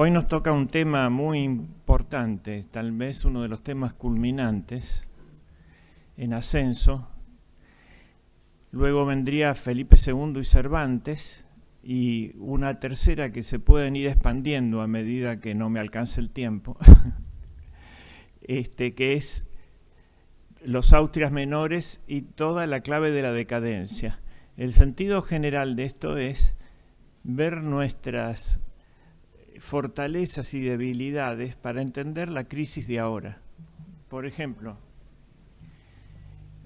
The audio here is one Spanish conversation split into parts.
Hoy nos toca un tema muy importante, tal vez uno de los temas culminantes, en ascenso. Luego vendría Felipe II y Cervantes, y una tercera que se pueden ir expandiendo a medida que no me alcance el tiempo, que es los Austrias menores y toda la clave de la decadencia. El sentido general de esto es ver nuestras fortalezas y debilidades para entender la crisis de ahora. Por ejemplo,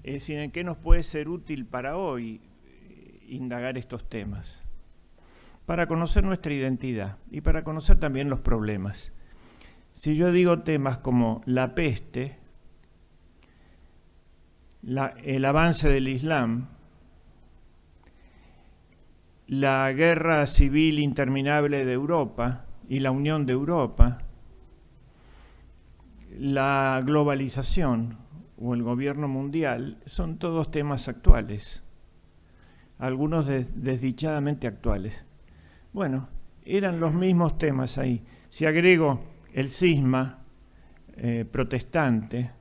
es decir, ¿en qué nos puede ser útil para hoy indagar estos temas? Para conocer nuestra identidad y para conocer también los problemas. Si yo digo temas como la peste, el avance del Islam, la guerra civil interminable de Europa y la unión de Europa, la globalización o el gobierno mundial, son todos temas actuales, algunos desdichadamente actuales. Bueno, eran los mismos temas ahí. Si agrego el cisma protestante,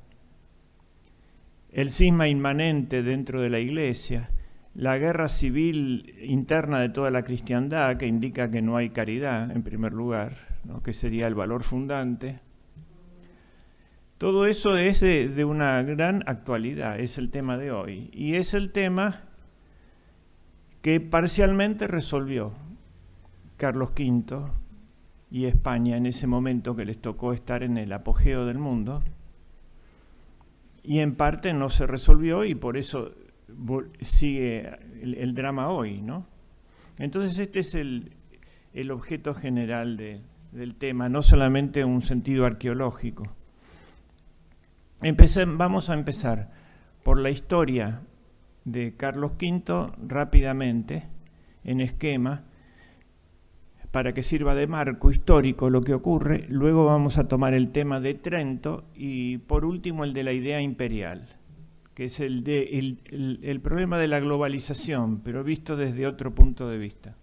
el cisma inmanente dentro de la Iglesia, la guerra civil interna de toda la cristiandad, que indica que no hay caridad, en primer lugar, ¿no?, que sería el valor fundante. Todo eso es de una gran actualidad, es el tema de hoy. Y es el tema que parcialmente resolvió Carlos V y España en ese momento que les tocó estar en el apogeo del mundo. Y en parte no se resolvió y por eso sigue el drama hoy, ¿no? Entonces este es el objeto general del tema, no solamente un sentido arqueológico. Vamos a empezar por la historia de Carlos V rápidamente, en esquema, para que sirva de marco histórico lo que ocurre. Luego vamos a tomar el tema de Trento y por último el de la idea imperial, que es el problema de la globalización, pero visto desde otro punto de vista.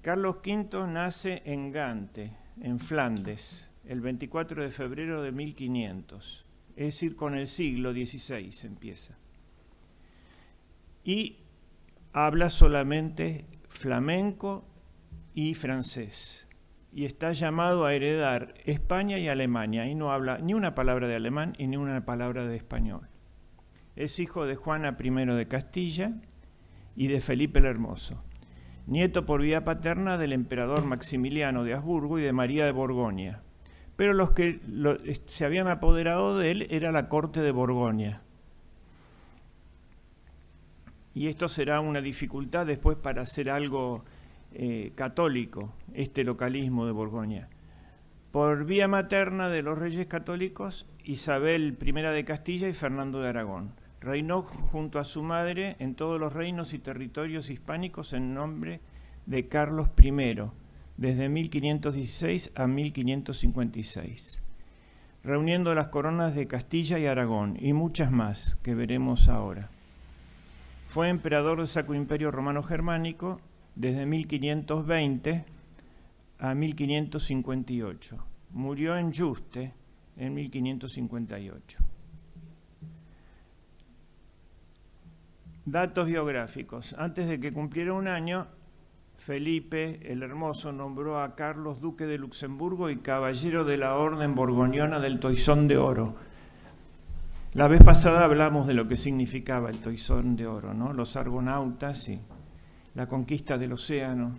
Carlos V nace en Gante, en Flandes, el 24 de febrero de 1500, es decir, con el siglo XVI empieza. Y habla solamente flamenco y francés. Y está llamado a heredar España y Alemania, y no habla ni una palabra de alemán y ni una palabra de español. Es hijo de Juana I de Castilla y de Felipe el Hermoso, nieto por vía paterna del emperador Maximiliano de Habsburgo y de María de Borgoña. Pero los que se habían apoderado de él era la corte de Borgoña. Y esto será una dificultad después para hacer algo católico, este localismo de Borgoña. Por vía materna de los reyes católicos, Isabel I de Castilla y Fernando de Aragón. Reinó junto a su madre en todos los reinos y territorios hispánicos en nombre de Carlos I, desde 1516 a 1556, reuniendo las coronas de Castilla y Aragón y muchas más que veremos ahora. Fue emperador del Sacro Imperio Romano Germánico desde 1520 a 1558. Murió en Yuste en 1558. Datos biográficos. Antes de que cumpliera un año, Felipe el Hermoso nombró a Carlos duque de Luxemburgo y caballero de la Orden Borgoñona del Toisón de Oro. La vez pasada hablamos de lo que significaba el Toisón de Oro, ¿no? Los argonautas y la conquista del océano,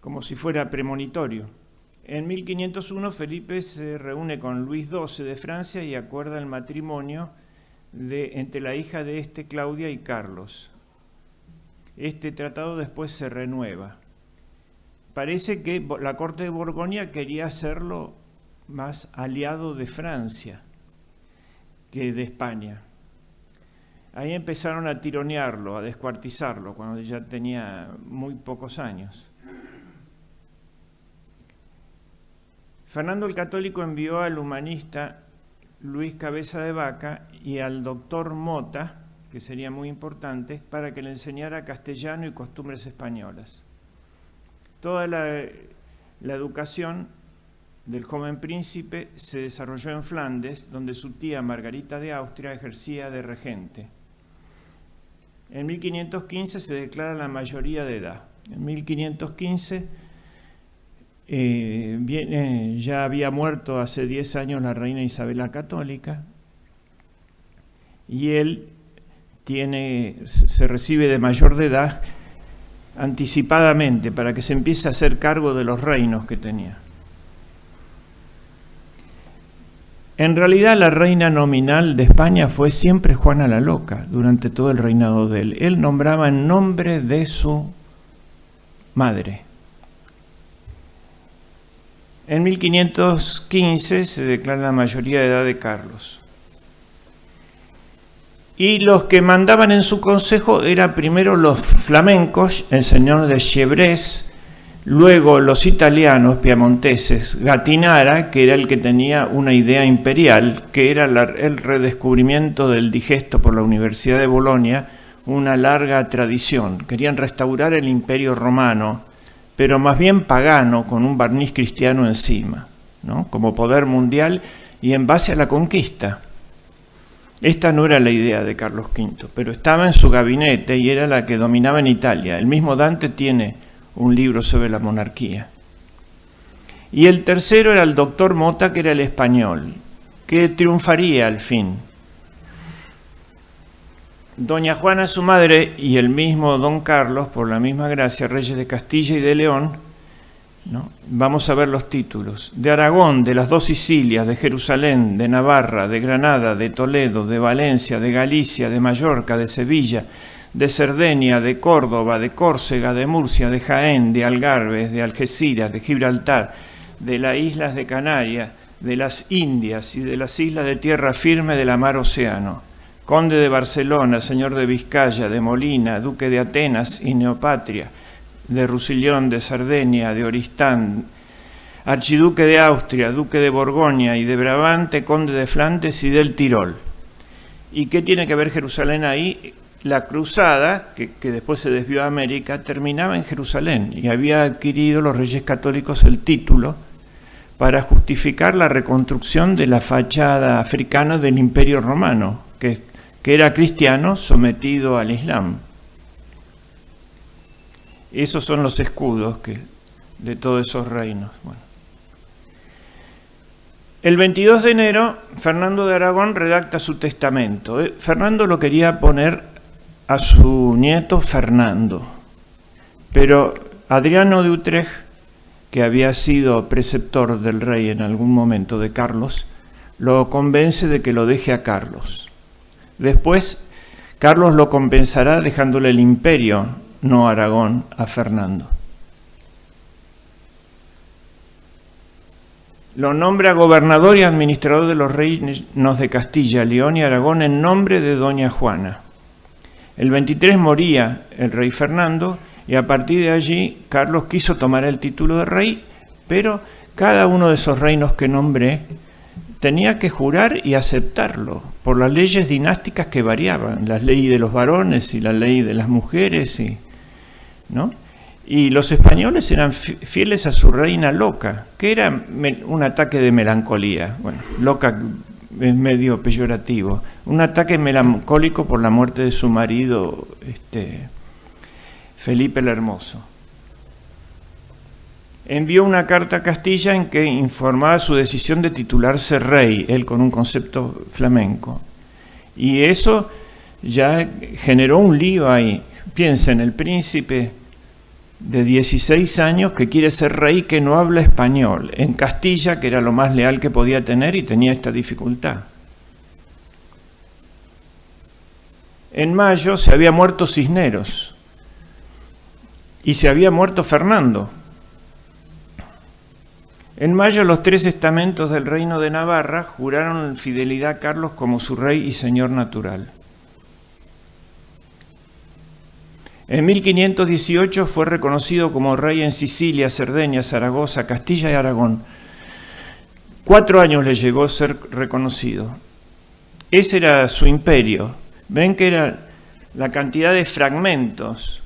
como si fuera premonitorio. En 1501 Felipe se reúne con Luis XII de Francia y acuerda el matrimonio entre la hija de Claudia y Carlos. Este tratado después se renueva. Parece que la corte de Borgoña quería hacerlo más aliado de Francia que de España. Ahí empezaron a tironearlo, a descuartizarlo, cuando ya tenía muy pocos años. Fernando el Católico envió al humanista Luis Cabeza de Vaca y al doctor Mota, que sería muy importante, para que le enseñara castellano y costumbres españolas. Toda la educación del joven príncipe se desarrolló en Flandes, donde su tía Margarita de Austria ejercía de regente. En 1515 se declara la mayoría de edad. En 1515 ya había muerto hace 10 años la reina Isabel la Católica, y él se recibe de mayor de edad anticipadamente para que se empiece a hacer cargo de los reinos que tenía. En realidad la reina nominal de España fue siempre Juana la Loca durante todo el reinado de él. Él nombraba en nombre de su madre. En 1515 se declara la mayoría de edad de Carlos. Y los que mandaban en su consejo eran primero los flamencos, el señor de Chevreuse, luego los italianos piamonteses, Gattinara, que era el que tenía una idea imperial, que era el redescubrimiento del digesto por la Universidad de Bolonia, una larga tradición. Querían restaurar el imperio romano, pero más bien pagano, con un barniz cristiano encima, ¿no? Como poder mundial y en base a la conquista. Esta no era la idea de Carlos V, pero estaba en su gabinete y era la que dominaba en Italia. El mismo Dante tiene un libro sobre la monarquía. Y el tercero era el doctor Mota, que era el español, que triunfaría al fin. Doña Juana, su madre, y el mismo don Carlos, por la misma gracia, reyes de Castilla y de León, ¿no? Vamos a ver los títulos. De Aragón, de las dos Sicilias, de Jerusalén, de Navarra, de Granada, de Toledo, de Valencia, de Galicia, de Mallorca, de Sevilla, de Cerdeña, de Córdoba, de Córcega, de Murcia, de Jaén, de Algarve, de Algeciras, de Gibraltar, de las islas de Canarias, de las Indias y de las islas de tierra firme de la mar Océano. Conde de Barcelona, señor de Vizcaya, de Molina, duque de Atenas y Neopatria, de Rusillón, de Cerdeña, de Oristán, archiduque de Austria, duque de Borgoña y de Brabante, conde de Flandes y del Tirol. ¿Y qué tiene que ver Jerusalén ahí? La cruzada, que después se desvió a América, terminaba en Jerusalén y había adquirido los reyes católicos el título para justificar la reconstrucción de la fachada africana del Imperio Romano, que era cristiano sometido al Islam. Esos son los escudos de todos esos reinos. Bueno. El 22 de enero, Fernando de Aragón redacta su testamento. Fernando lo quería poner a su nieto Fernando, pero Adriano de Utrecht, que había sido preceptor del rey en algún momento de Carlos, lo convence de que lo deje a Carlos. Después, Carlos lo compensará dejándole el imperio, no Aragón, a Fernando. Lo nombra gobernador y administrador de los reinos de Castilla, León y Aragón en nombre de doña Juana. El 23 moría el rey Fernando y a partir de allí Carlos quiso tomar el título de rey, pero cada uno de esos reinos que nombré tenía que jurar y aceptarlo por las leyes dinásticas que variaban, la ley de los varones y la ley de las mujeres, ¿no? Y los españoles eran fieles a su reina loca, que era un ataque de melancolía. Bueno, loca es medio peyorativo. Un ataque melancólico por la muerte de su marido, Felipe el Hermoso. Envió una carta a Castilla en que informaba su decisión de titularse rey, él con un concepto flamenco. Y eso ya generó un lío ahí. Piensen, el príncipe de 16 años que quiere ser rey que no habla español, en Castilla, que era lo más leal que podía tener y tenía esta dificultad. En mayo se había muerto Cisneros y se había muerto Fernando. En mayo los 3 estamentos del reino de Navarra juraron fidelidad a Carlos como su rey y señor natural. En 1518 fue reconocido como rey en Sicilia, Cerdeña, Zaragoza, Castilla y Aragón. 4 años le llevó a ser reconocido. Ese era su imperio. Ven que era la cantidad de fragmentos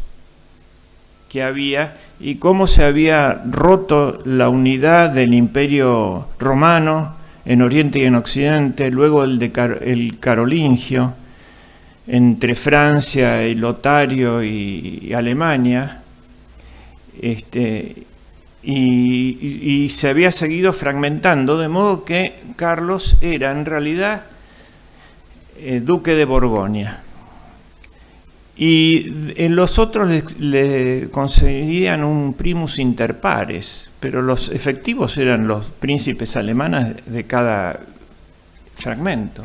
que había y cómo se había roto la unidad del Imperio Romano en Oriente y en Occidente, luego el carolingio, entre Francia y Lotario y Alemania, y se había seguido fragmentando, de modo que Carlos era en realidad duque de Borgoña. Y en los otros le concedían un primus inter pares, pero los efectivos eran los príncipes alemanes de cada fragmento.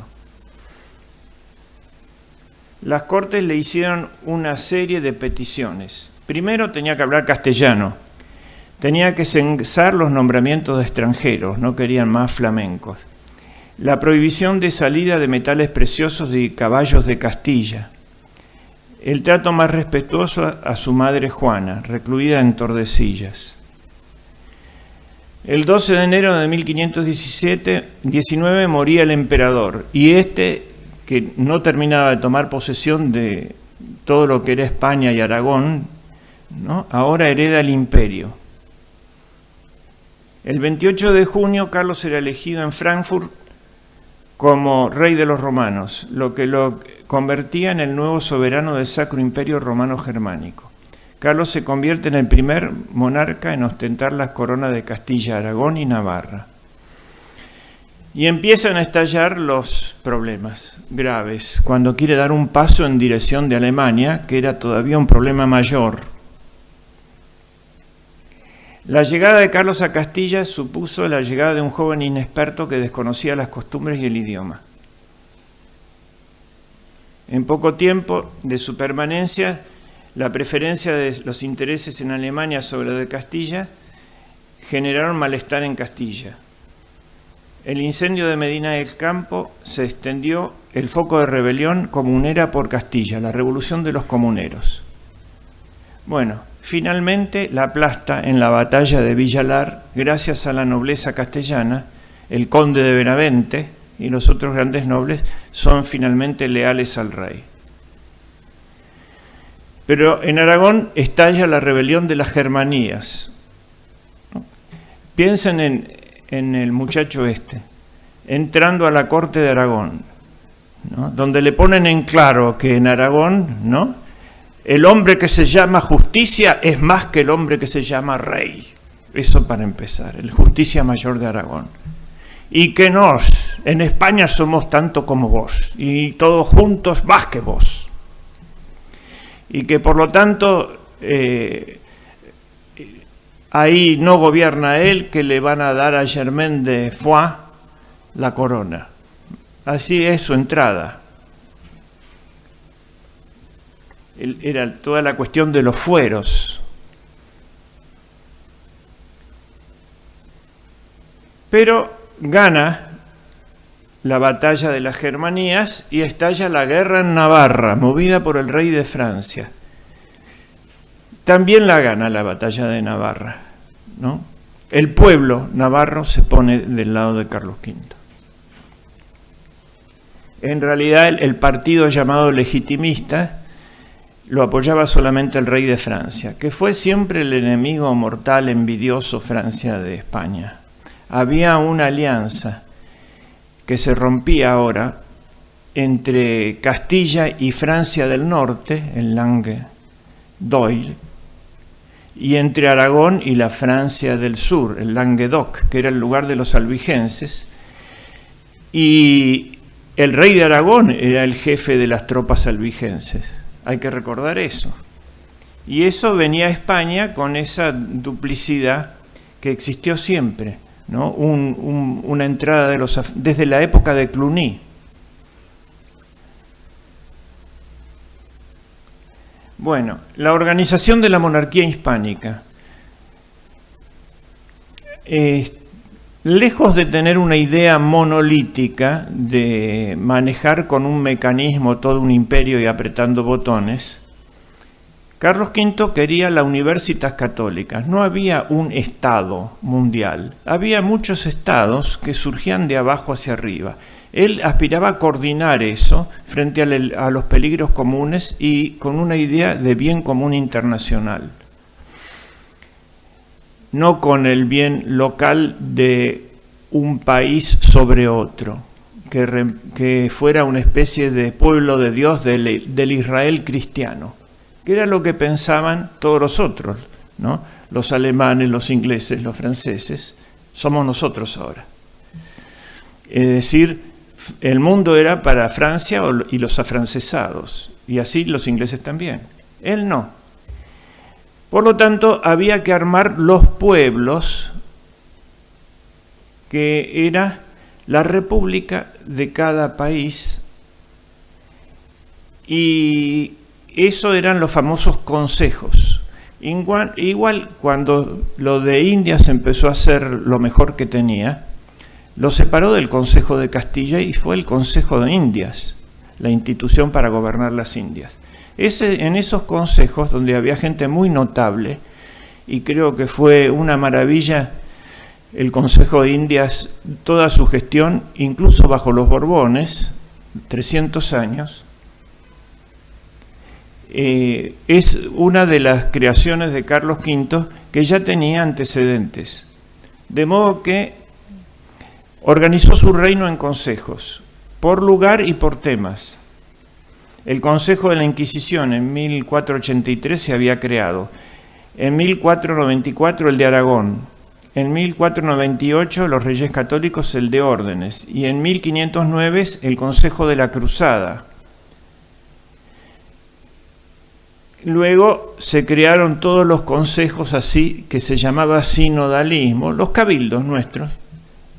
Las Cortes le hicieron una serie de peticiones. Primero tenía que hablar castellano, tenía que censar los nombramientos de extranjeros, no querían más flamencos. La prohibición de salida de metales preciosos y caballos de Castilla. El trato más respetuoso a su madre Juana, recluida en Tordesillas. El 12 de enero de 1519 moría el emperador y que no terminaba de tomar posesión de todo lo que era España y Aragón, ¿no? Ahora hereda el imperio. El 28 de junio Carlos era elegido en Frankfurt como rey de los romanos, lo que lo convertía en el nuevo soberano del Sacro Imperio Romano Germánico. Carlos se convierte en el primer monarca en ostentar las coronas de Castilla, Aragón y Navarra. Y empiezan a estallar los problemas graves cuando quiere dar un paso en dirección de Alemania, que era todavía un problema mayor. La llegada de Carlos a Castilla supuso la llegada de un joven inexperto que desconocía las costumbres y el idioma. En poco tiempo de su permanencia, la preferencia de los intereses en Alemania sobre de Castilla generaron malestar en Castilla. El incendio de Medina del Campo se extendió el foco de rebelión comunera por Castilla, la revolución de los comuneros. Bueno, finalmente la aplasta en la batalla de Villalar, gracias a la nobleza castellana, el conde de Benavente y los otros grandes nobles son finalmente leales al rey. Pero en Aragón estalla la rebelión de las Germanías. Piensen en el muchacho entrando a la corte de Aragón, ¿no? Donde le ponen en claro que en Aragón, ¿no?, el hombre que se llama justicia es más que el hombre que se llama rey. Eso para empezar, el justicia mayor de Aragón. Y que en España somos tanto como vos, y todos juntos más que vos. Y que por lo tanto ahí no gobierna él, que le van a dar a Germain de Foix la corona. Así es su entrada. Era toda la cuestión de los fueros. Pero gana la batalla de las Germanías y estalla la guerra en Navarra, movida por el rey de Francia. También la gana la batalla de Navarra, ¿no? El pueblo navarro se pone del lado de Carlos V. En realidad el partido llamado legitimista lo apoyaba solamente el rey de Francia, que fue siempre el enemigo mortal, envidioso Francia de España. Había una alianza que se rompía ahora entre Castilla y Francia del Norte, el Languedoc, y entre Aragón y la Francia del Sur, el Languedoc, que era el lugar de los albigenses, y el rey de Aragón era el jefe de las tropas albigenses. Hay que recordar eso. Y eso venía a España con esa duplicidad que existió siempre, ¿no? Una entrada desde la época de Cluny. Bueno, la organización de la monarquía hispánica. Lejos de tener una idea monolítica de manejar con un mecanismo todo un imperio y apretando botones, Carlos V quería la Universitas Católicas. No había un Estado mundial, había muchos estados que surgían de abajo hacia arriba. Él aspiraba a coordinar eso frente a los peligros comunes y con una idea de bien común internacional. no con el bien local de un país sobre otro, que fuera una especie de pueblo de Dios del Israel cristiano, que era lo que pensaban todos los otros, ¿no? Los alemanes, los ingleses, los franceses, somos nosotros ahora. Es decir, el mundo era para Francia y los afrancesados, y así los ingleses también. Él no. Por lo tanto, había que armar los pueblos, que era la república de cada país, y eso eran los famosos consejos. Igual cuando lo de Indias empezó a ser lo mejor que tenía, lo separó del Consejo de Castilla y fue el Consejo de Indias, la institución para gobernar las Indias. En esos consejos, donde había gente muy notable, y creo que fue una maravilla el Consejo de Indias, toda su gestión, incluso bajo los Borbones, 300 años, es una de las creaciones de Carlos V que ya tenía antecedentes. De modo que organizó su reino en consejos, por lugar y por temas. El Consejo de la Inquisición en 1483 se había creado, en 1494 el de Aragón, en 1498 los Reyes Católicos el de Órdenes y en 1509 el Consejo de la Cruzada. Luego se crearon todos los consejos así que se llamaba sinodalismo, los cabildos nuestros,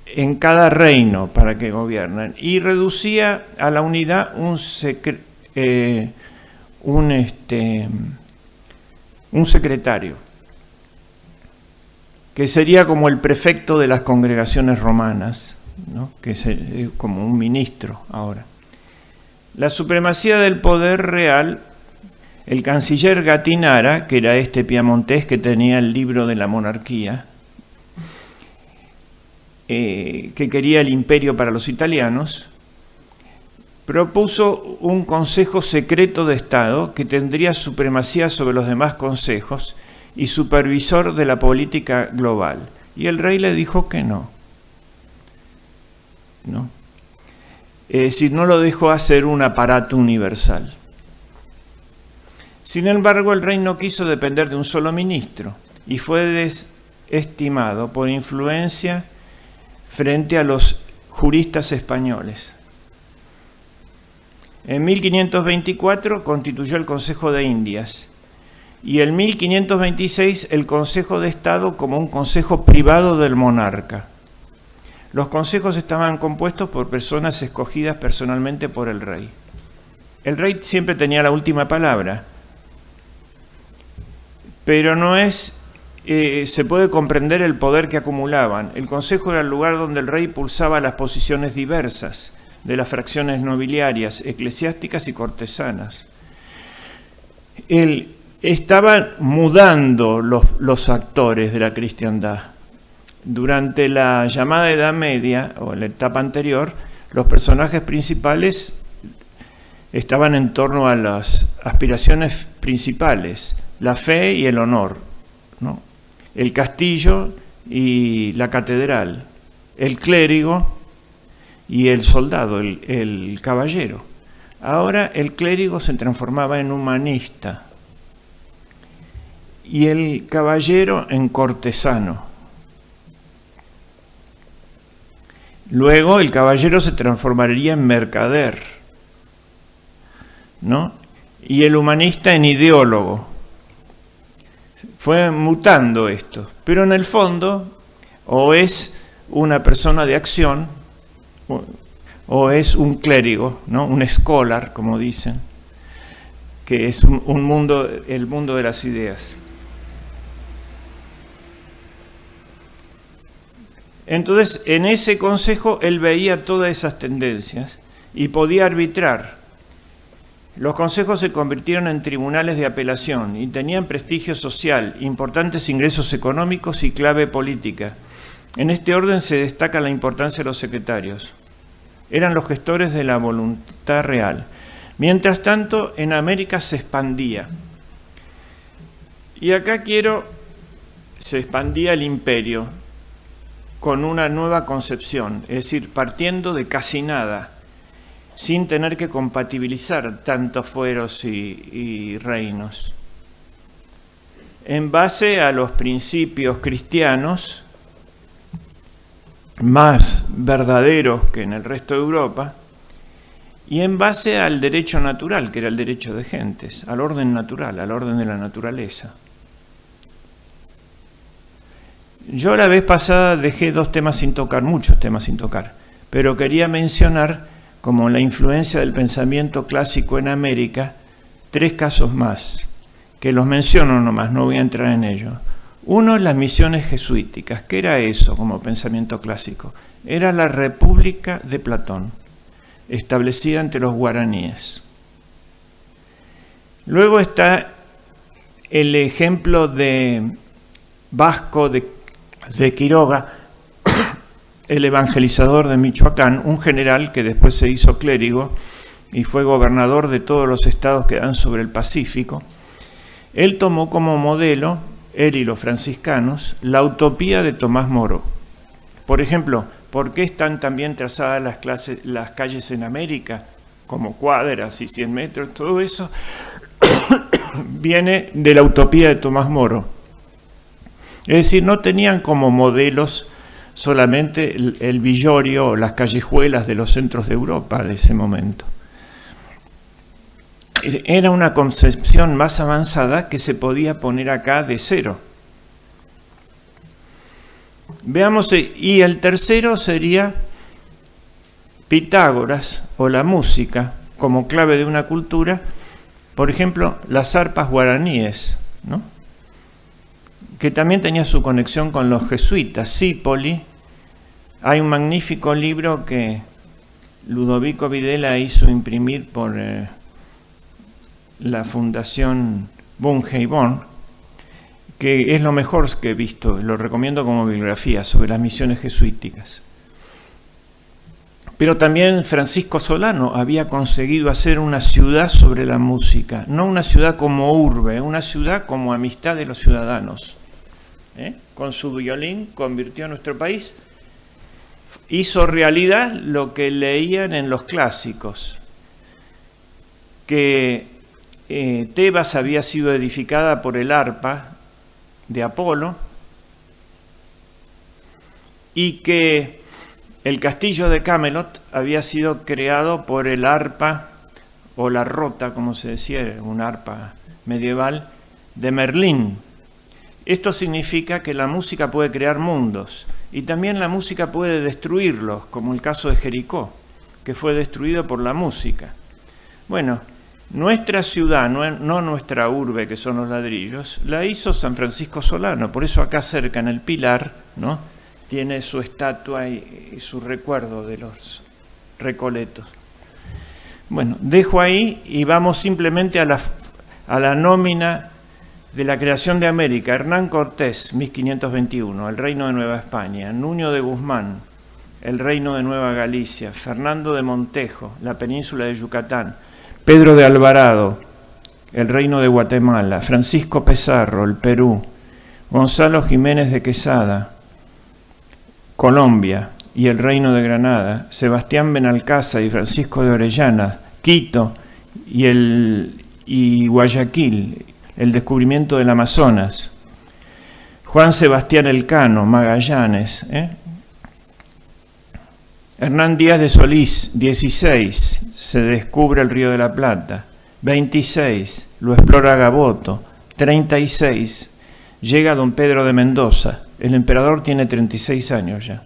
en cada reino para que gobiernan, y reducía a la unidad un secretario, que sería como el prefecto de las congregaciones romanas, ¿no? Que es como un ministro ahora. La supremacía del poder real, el canciller Gattinara, que era este piamontés que tenía el libro de la monarquía, que quería el imperio para los italianos, propuso un consejo secreto de Estado que tendría supremacía sobre los demás consejos y supervisor de la política global. Y el rey le dijo que no. ¿No? Es decir, no lo dejó hacer un aparato universal. Sin embargo, el rey no quiso depender de un solo ministro y fue desestimado por influencia frente a los juristas españoles. En 1524 constituyó el Consejo de Indias y en 1526 el Consejo de Estado como un consejo privado del monarca. Los consejos estaban compuestos por personas escogidas personalmente por el rey. El rey siempre tenía la última palabra, pero no es... se puede comprender el poder que acumulaban. El consejo era el lugar donde el rey pulsaba las posiciones diversas de las fracciones nobiliarias, eclesiásticas y cortesanas. Estaban mudando los actores de la cristiandad. Durante la llamada Edad Media, o la etapa anterior, los personajes principales estaban en torno a las aspiraciones principales, la fe y el honor, ¿no? El castillo y la catedral, el clérigo y el soldado, el caballero. Ahora el clérigo se transformaba en humanista y el caballero en cortesano. Luego el caballero se transformaría en mercader, ¿no? Y el humanista en ideólogo. Fue mutando esto, pero en el fondo o es una persona de acción o es un clérigo, ¿no? Un scholar, como dicen, que es un mundo, el mundo de las ideas. Entonces, en ese consejo él veía todas esas tendencias y podía arbitrar. Los consejos se convirtieron en tribunales de apelación y tenían prestigio social, importantes ingresos económicos y clave política. En este orden se destaca la importancia de los secretarios. Eran los gestores de la voluntad real. Mientras tanto, en América se expandía. Y acá quiero se expandía el imperio con una nueva concepción, es decir, partiendo de casi nada, sin tener que compatibilizar tantos fueros y reinos. En base a los principios cristianos, más verdaderos que en el resto de Europa, y en base al derecho natural, que era el derecho de gentes, al orden natural, al orden de la naturaleza. Yo la vez pasada dejé muchos temas sin tocar, pero quería mencionar como la influencia del pensamiento clásico en América, 3 casos más, que los menciono nomás, no voy a entrar en ello. Uno es las misiones jesuíticas. ¿Qué era eso como pensamiento clásico? Era la República de Platón, establecida entre los guaraníes. Luego está el ejemplo de Vasco de Quiroga, el evangelizador de Michoacán, un general que después se hizo clérigo y fue gobernador de todos los estados que dan sobre el Pacífico. Él tomó como modelo, él y los franciscanos, la utopía de Tomás Moro. Por ejemplo, ¿por qué están también trazadas las calles en América, como cuadras y 100 metros? Todo eso viene de la utopía de Tomás Moro. Es decir, no tenían como modelos solamente el villorio o las callejuelas de los centros de Europa de ese momento. Era una concepción más avanzada que se podía poner acá de cero. Veamos, y el tercero sería Pitágoras o la música como clave de una cultura, por ejemplo, las arpas guaraníes, ¿no? Que también tenía su conexión con los jesuitas. Zípoli, hay un magnífico libro que Ludovico Videla hizo imprimir por la Fundación Bunge-Ibón, que es lo mejor que he visto, lo recomiendo como bibliografía, sobre las misiones jesuíticas. Pero también Francisco Solano había conseguido hacer una ciudad sobre la música, no una ciudad como urbe, una ciudad como amistad de los ciudadanos. Con su violín convirtió a nuestro país, hizo realidad lo que leían en los clásicos, que Tebas había sido edificada por el arpa de Apolo y que el castillo de Camelot había sido creado por el arpa o la rota, como se decía, un arpa medieval de Merlín. Esto significa que la música puede crear mundos y también la música puede destruirlos, como el caso de Jericó, que fue destruido por la música. Bueno, nuestra ciudad, no nuestra urbe, que son los ladrillos, la hizo San Francisco Solano. Por eso acá cerca, en el Pilar, ¿no?, tiene su estatua y su recuerdo de los recoletos. Bueno, dejo ahí y vamos simplemente a la nómina de la creación de América. Hernán Cortés, 1521, el Reino de Nueva España. Nuño de Guzmán, el Reino de Nueva Galicia. Fernando de Montejo, la península de Yucatán. Pedro de Alvarado, el Reino de Guatemala. Francisco Pizarro, el Perú. Gonzalo Jiménez de Quesada, Colombia y el Reino de Granada. Sebastián Benalcázar y Francisco de Orellana, Quito y Guayaquil, el descubrimiento del Amazonas. Juan Sebastián Elcano, Magallanes. Hernán Díaz de Solís, 16, se descubre el Río de la Plata. 26, lo explora Gaboto. 36, llega don Pedro de Mendoza. El emperador tiene 36 años ya.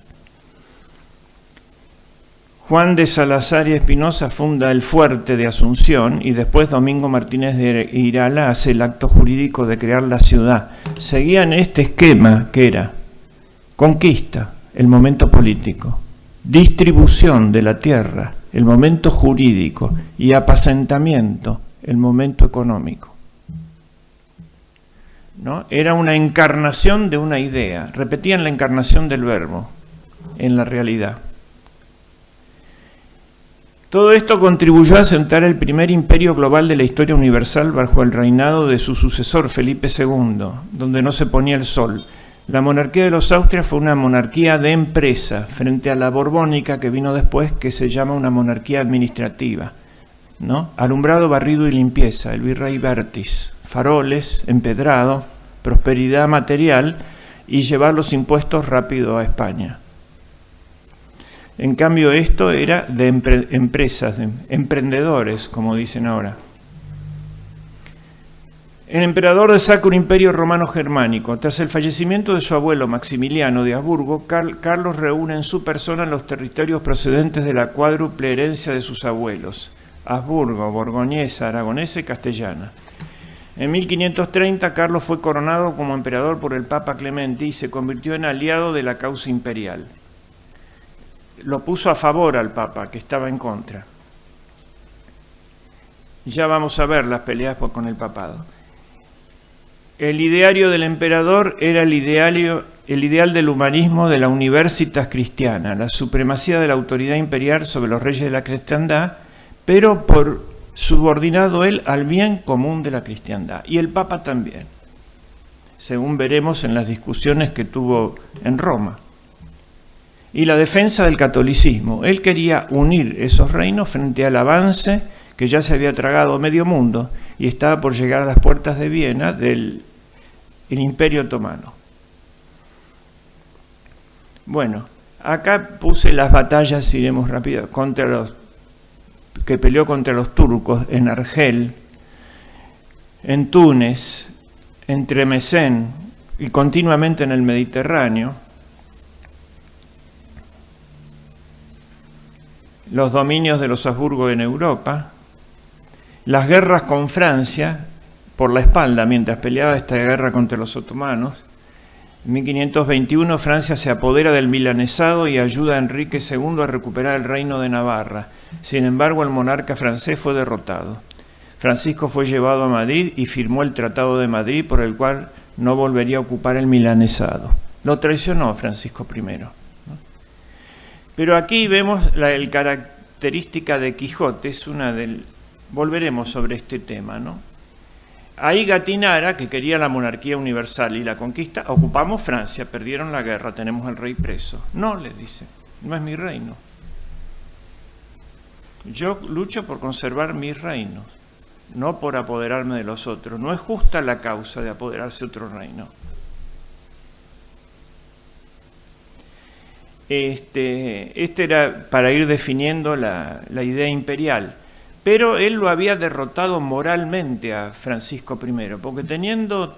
Juan de Salazar y Espinosa funda el fuerte de Asunción y después Domingo Martínez de Irala hace el acto jurídico de crear la ciudad. Seguían este esquema que era conquista, el momento político, distribución de la tierra, el momento jurídico, y apacentamiento, el momento económico. ¿No? Era una encarnación de una idea, repetían la encarnación del verbo en la realidad. Todo esto contribuyó a asentar el primer imperio global de la historia universal bajo el reinado de su sucesor Felipe II, donde no se ponía el sol. La monarquía de los Austrias fue una monarquía de empresa frente a la borbónica que vino después, que se llama una monarquía administrativa, ¿no? Alumbrado, barrido y limpieza, el virrey Bertis, faroles, empedrado, prosperidad material y llevar los impuestos rápido a España. En cambio, esto era de empresas, de emprendedores, como dicen ahora. El emperador del Sacro Imperio Romano Germánico. Tras el fallecimiento de su abuelo Maximiliano de Habsburgo, Carlos reúne en su persona los territorios procedentes de la cuádruple herencia de sus abuelos: Habsburgo, borgoñesa, aragonesa y castellana. En 1530, Carlos fue coronado como emperador por el Papa Clemente y se convirtió en aliado de la causa imperial. Lo puso a favor al Papa, que estaba en contra. Ya vamos a ver las peleas con el papado. El ideario del emperador era el ideal del humanismo de la Universitas Cristiana, la supremacía de la autoridad imperial sobre los reyes de la cristiandad, pero por subordinado él al bien común de la cristiandad, y el Papa también, según veremos en las discusiones que tuvo en Roma. Y la defensa del catolicismo. Él quería unir esos reinos frente al avance que ya se había tragado medio mundo y estaba por llegar a las puertas de Viena del Imperio Otomano. Bueno, acá puse las batallas, iremos rápido, que peleó contra los turcos en Argel, en Túnez, en Tremesén y continuamente en el Mediterráneo. Los dominios de los Habsburgo en Europa, las guerras con Francia por la espalda mientras peleaba esta guerra contra los otomanos. En 1521 Francia se apodera del milanesado y ayuda a Enrique II a recuperar el reino de Navarra. Sin embargo, el monarca francés fue derrotado. Francisco fue llevado a Madrid y firmó el Tratado de Madrid, por el cual no volvería a ocupar el milanesado. Lo traicionó Francisco I, ¿no? Pero aquí vemos la característica de Quijote, volveremos sobre este tema, ¿no? Ahí Gatinara, que quería la monarquía universal y la conquista, ocupamos Francia, perdieron la guerra, tenemos el rey preso. No, le dice, no es mi reino. Yo lucho por conservar mis reinos, no por apoderarme de los otros. No es justa la causa de apoderarse de otro reino. Este era para ir definiendo la idea imperial. Pero él lo había derrotado moralmente a Francisco I, porque teniendo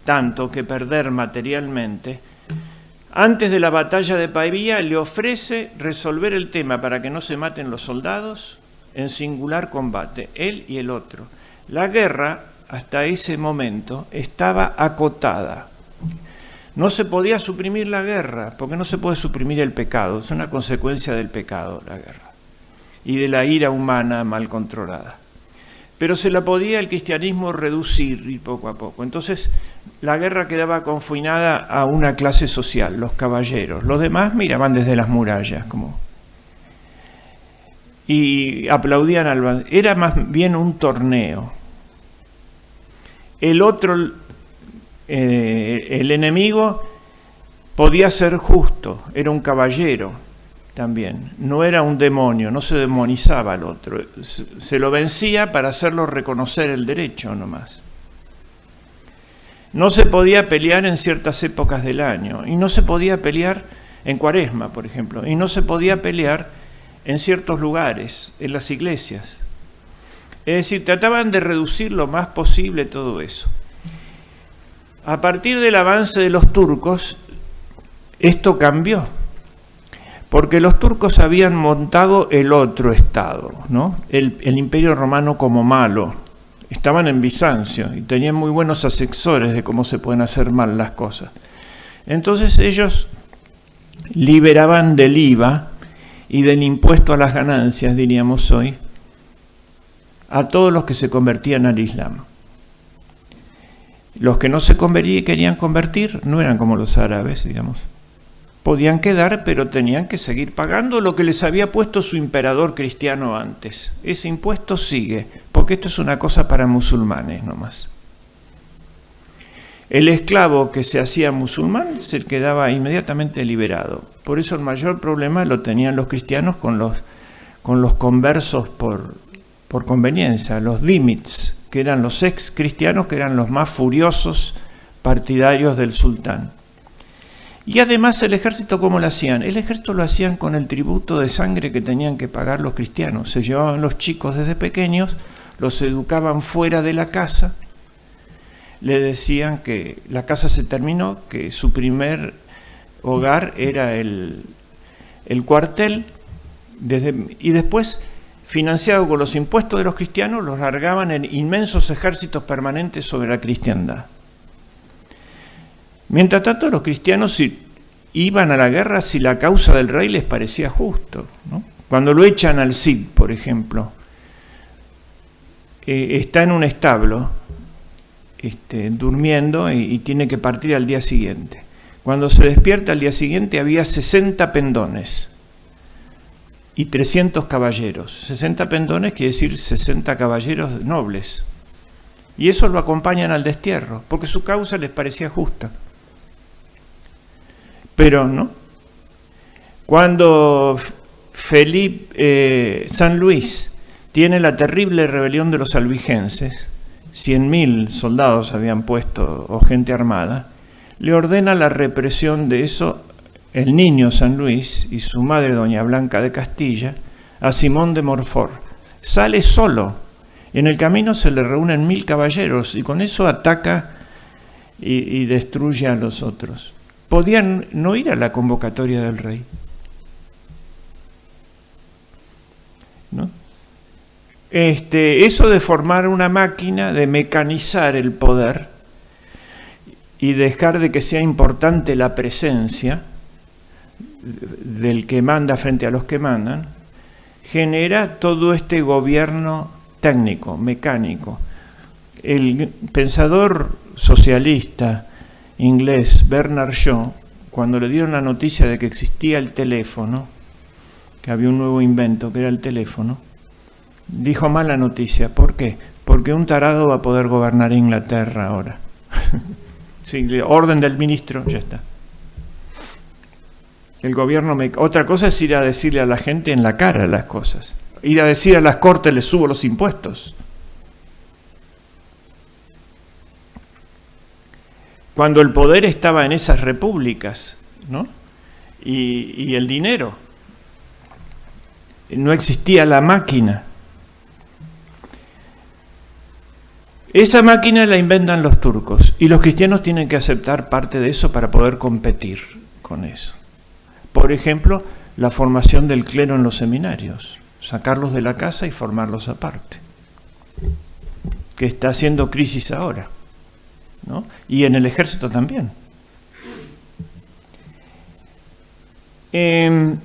tanto que perder materialmente, antes de la batalla de Pavía le ofrece resolver el tema para que no se maten los soldados en singular combate, él y el otro. La guerra, hasta ese momento, estaba acotada. No se podía suprimir la guerra, porque no se puede suprimir el pecado, es una consecuencia del pecado la guerra y de la ira humana mal controlada. Pero se la podía el cristianismo reducir y poco a poco. Entonces la guerra quedaba confinada a una clase social, los caballeros. Los demás miraban desde las murallas y aplaudían era más bien un torneo. El otro, el enemigo, podía ser justo, era un caballero también, no era un demonio, no se demonizaba al otro, se lo vencía para hacerlo reconocer el derecho nomás. No se podía pelear en ciertas épocas del año, y no se podía pelear en Cuaresma, por ejemplo, y no se podía pelear en ciertos lugares, en las iglesias. Es decir, trataban de reducir lo más posible todo eso. A partir del avance de los turcos, esto cambió, porque los turcos habían montado el otro estado, ¿no? El Imperio Romano como malo. Estaban en Bizancio y tenían muy buenos asesores de cómo se pueden hacer mal las cosas. Entonces ellos liberaban del IVA y del impuesto a las ganancias, diríamos hoy, a todos los que se convertían al Islam. Los que no se querían convertir no eran como los árabes, digamos. Podían quedar, pero tenían que seguir pagando lo que les había puesto su emperador cristiano antes. Ese impuesto sigue, porque esto es una cosa para musulmanes nomás. El esclavo que se hacía musulmán se quedaba inmediatamente liberado. Por eso el mayor problema lo tenían los cristianos con los conversos por conveniencia, los dhimits, que eran los ex cristianos, que eran los más furiosos partidarios del sultán. Y además el ejército, ¿cómo lo hacían? El ejército lo hacían con el tributo de sangre que tenían que pagar los cristianos. Se llevaban los chicos desde pequeños, los educaban fuera de la casa, le decían que la casa se terminó, que su primer hogar era el cuartel, y después, financiado con los impuestos de los cristianos, los largaban en inmensos ejércitos permanentes sobre la cristiandad. Mientras tanto, los cristianos iban a la guerra si la causa del rey les parecía justo, ¿no? Cuando lo echan al Cid, por ejemplo, está en un establo, durmiendo y tiene que partir al día siguiente. Cuando se despierta al día siguiente había 60 pendones y 300 caballeros. 60 pendones quiere decir 60 caballeros nobles. Y eso lo acompañan al destierro, porque su causa les parecía justa. Pero no. Cuando San Luis tiene la terrible rebelión de los albigenses, 100.000 soldados habían puesto o gente armada, le ordena la represión de eso el niño San Luis y su madre doña Blanca de Castilla a Simón de Montfort. Sale solo. En el camino se le reúnen 1.000 caballeros y con eso ataca y destruye a los otros. Podían no ir a la convocatoria del rey, ¿no? Eso de formar una máquina, de mecanizar el poder y dejar de que sea importante la presencia del que manda frente a los que mandan, genera todo este gobierno técnico, mecánico. El pensador socialista inglés Bernard Shaw, cuando le dieron la noticia de que existía el teléfono, que había un nuevo invento que era el teléfono, dijo mala noticia. ¿Por qué? Porque un tarado va a poder gobernar Inglaterra ahora. Sí, orden del ministro, ya está. El gobierno otra cosa es ir a decirle a la gente en la cara las cosas. Ir a decir a las cortes, les subo los impuestos. Cuando el poder estaba en esas repúblicas, ¿no? Y el dinero, no existía la máquina. Esa máquina la inventan los turcos y los cristianos tienen que aceptar parte de eso para poder competir con eso. Por ejemplo, la formación del clero en los seminarios, sacarlos de la casa y formarlos aparte, que está haciendo crisis ahora, ¿no? Y en el ejército también. De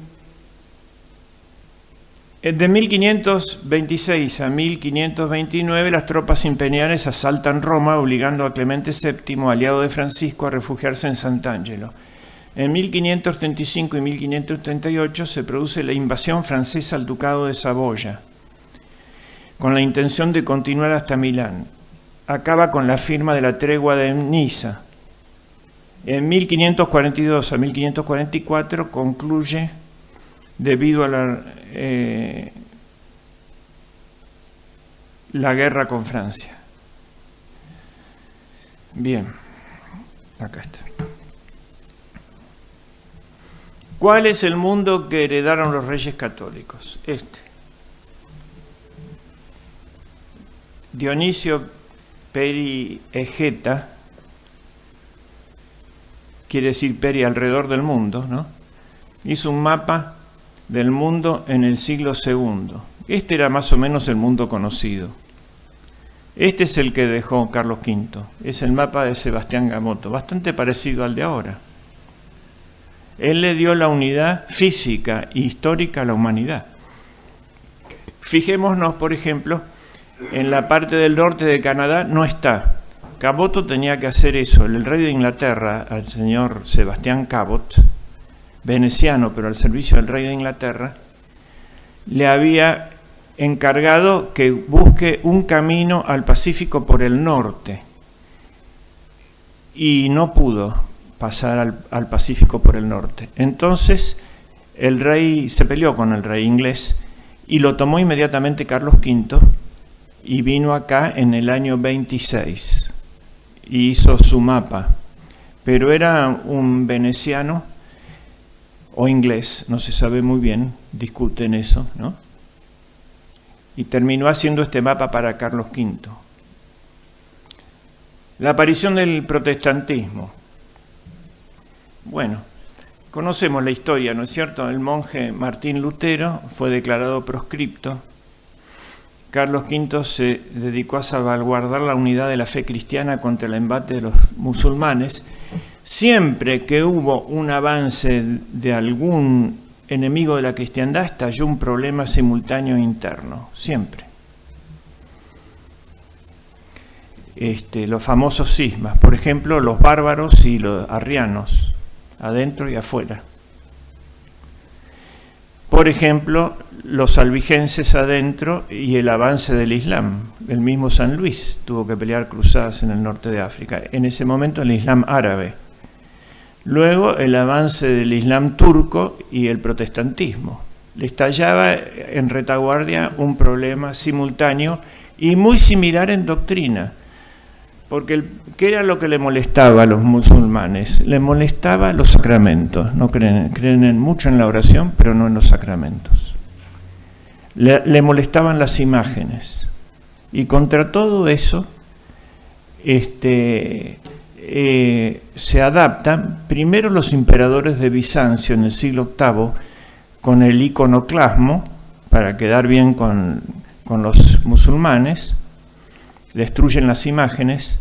1526 a 1529 las tropas imperiales asaltan Roma, obligando a Clemente VII, aliado de Francisco, a refugiarse en Sant'Angelo. En 1535 y 1538 se produce la invasión francesa al ducado de Saboya, con la intención de continuar hasta Milán. Acaba con la firma de la tregua de Niza. En 1542 a 1544 concluye debido a la guerra con Francia. Bien, acá está. ¿Cuál es el mundo que heredaron los reyes católicos? Dionisio Peri-Egeta, quiere decir Peri alrededor del mundo, ¿no? Hizo un mapa del mundo en el siglo II. Este era más o menos el mundo conocido. Este es el que dejó Carlos V. Es el mapa de Sebastián Gamoto, bastante parecido al de ahora. Él le dio la unidad física e histórica a la humanidad. Fijémonos, por ejemplo, en la parte del norte de Canadá no está. Cabot tenía que hacer eso. El rey de Inglaterra, al señor Sebastián Cabot, veneciano, pero al servicio del rey de Inglaterra, le había encargado que busque un camino al Pacífico por el norte. y no pudo pasar al Pacífico por el norte. Entonces el rey se peleó con el rey inglés y lo tomó inmediatamente Carlos V y vino acá en el año 26 y hizo su mapa, pero era un veneciano o inglés, no se sabe muy bien, discuten eso, ¿no? Y terminó haciendo este mapa para Carlos V. La aparición del protestantismo. Bueno, conocemos la historia, ¿no es cierto? El monje Martín Lutero fue declarado proscripto. Carlos V se dedicó a salvaguardar la unidad de la fe cristiana contra el embate de los musulmanes. Siempre que hubo un avance de algún enemigo de la cristiandad, estalló un problema simultáneo interno, siempre. Los famosos cismas, por ejemplo, los bárbaros y los arrianos, adentro y afuera. Por ejemplo, los albigenses adentro y el avance del Islam. El mismo San Luis tuvo que pelear cruzadas en el norte de África. En ese momento el Islam árabe. Luego el avance del Islam turco y el protestantismo. Le estallaba en retaguardia un problema simultáneo y muy similar en doctrina. Porque ¿qué era lo que le molestaba a los musulmanes? Le molestaba los sacramentos. No creen mucho en la oración, pero no en los sacramentos. Le molestaban las imágenes. Y contra todo eso se adaptan primero los emperadores de Bizancio en el siglo VIII con el iconoclasmo para quedar bien con los musulmanes. Destruyen las imágenes,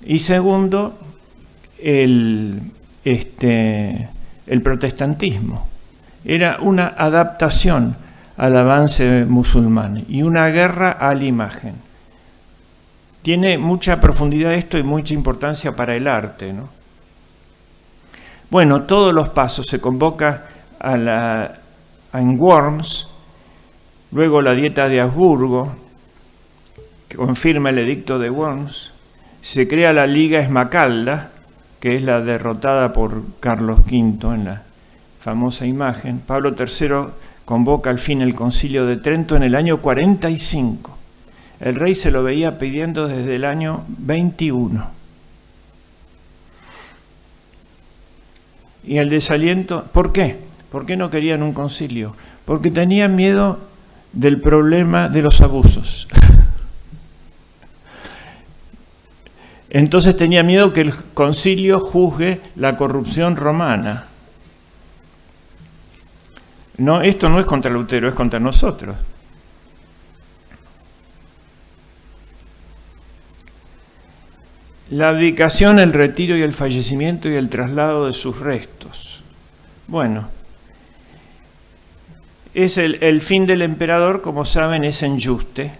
y segundo, el protestantismo. Era una adaptación al avance musulmán y una guerra a la imagen. Tiene mucha profundidad esto y mucha importancia para el arte, ¿no? Bueno, todos los pasos se convoca en Worms, luego la Dieta de Augsburgo, confirma el edicto de Worms, se crea la Liga Esmacalda, que es la derrotada por Carlos V en la famosa imagen. Pablo III convoca al fin el Concilio de Trento en el año 45. El rey se lo veía pidiendo desde el año 21. Y el desaliento, ¿por qué? ¿Por qué no querían un concilio? Porque tenían miedo del problema de los abusos. Entonces tenía miedo que el concilio juzgue la corrupción romana. No, esto no es contra Lutero, es contra nosotros. La abdicación, el retiro y el fallecimiento y el traslado de sus restos. Bueno, es el fin del emperador, como saben, es en Yuste,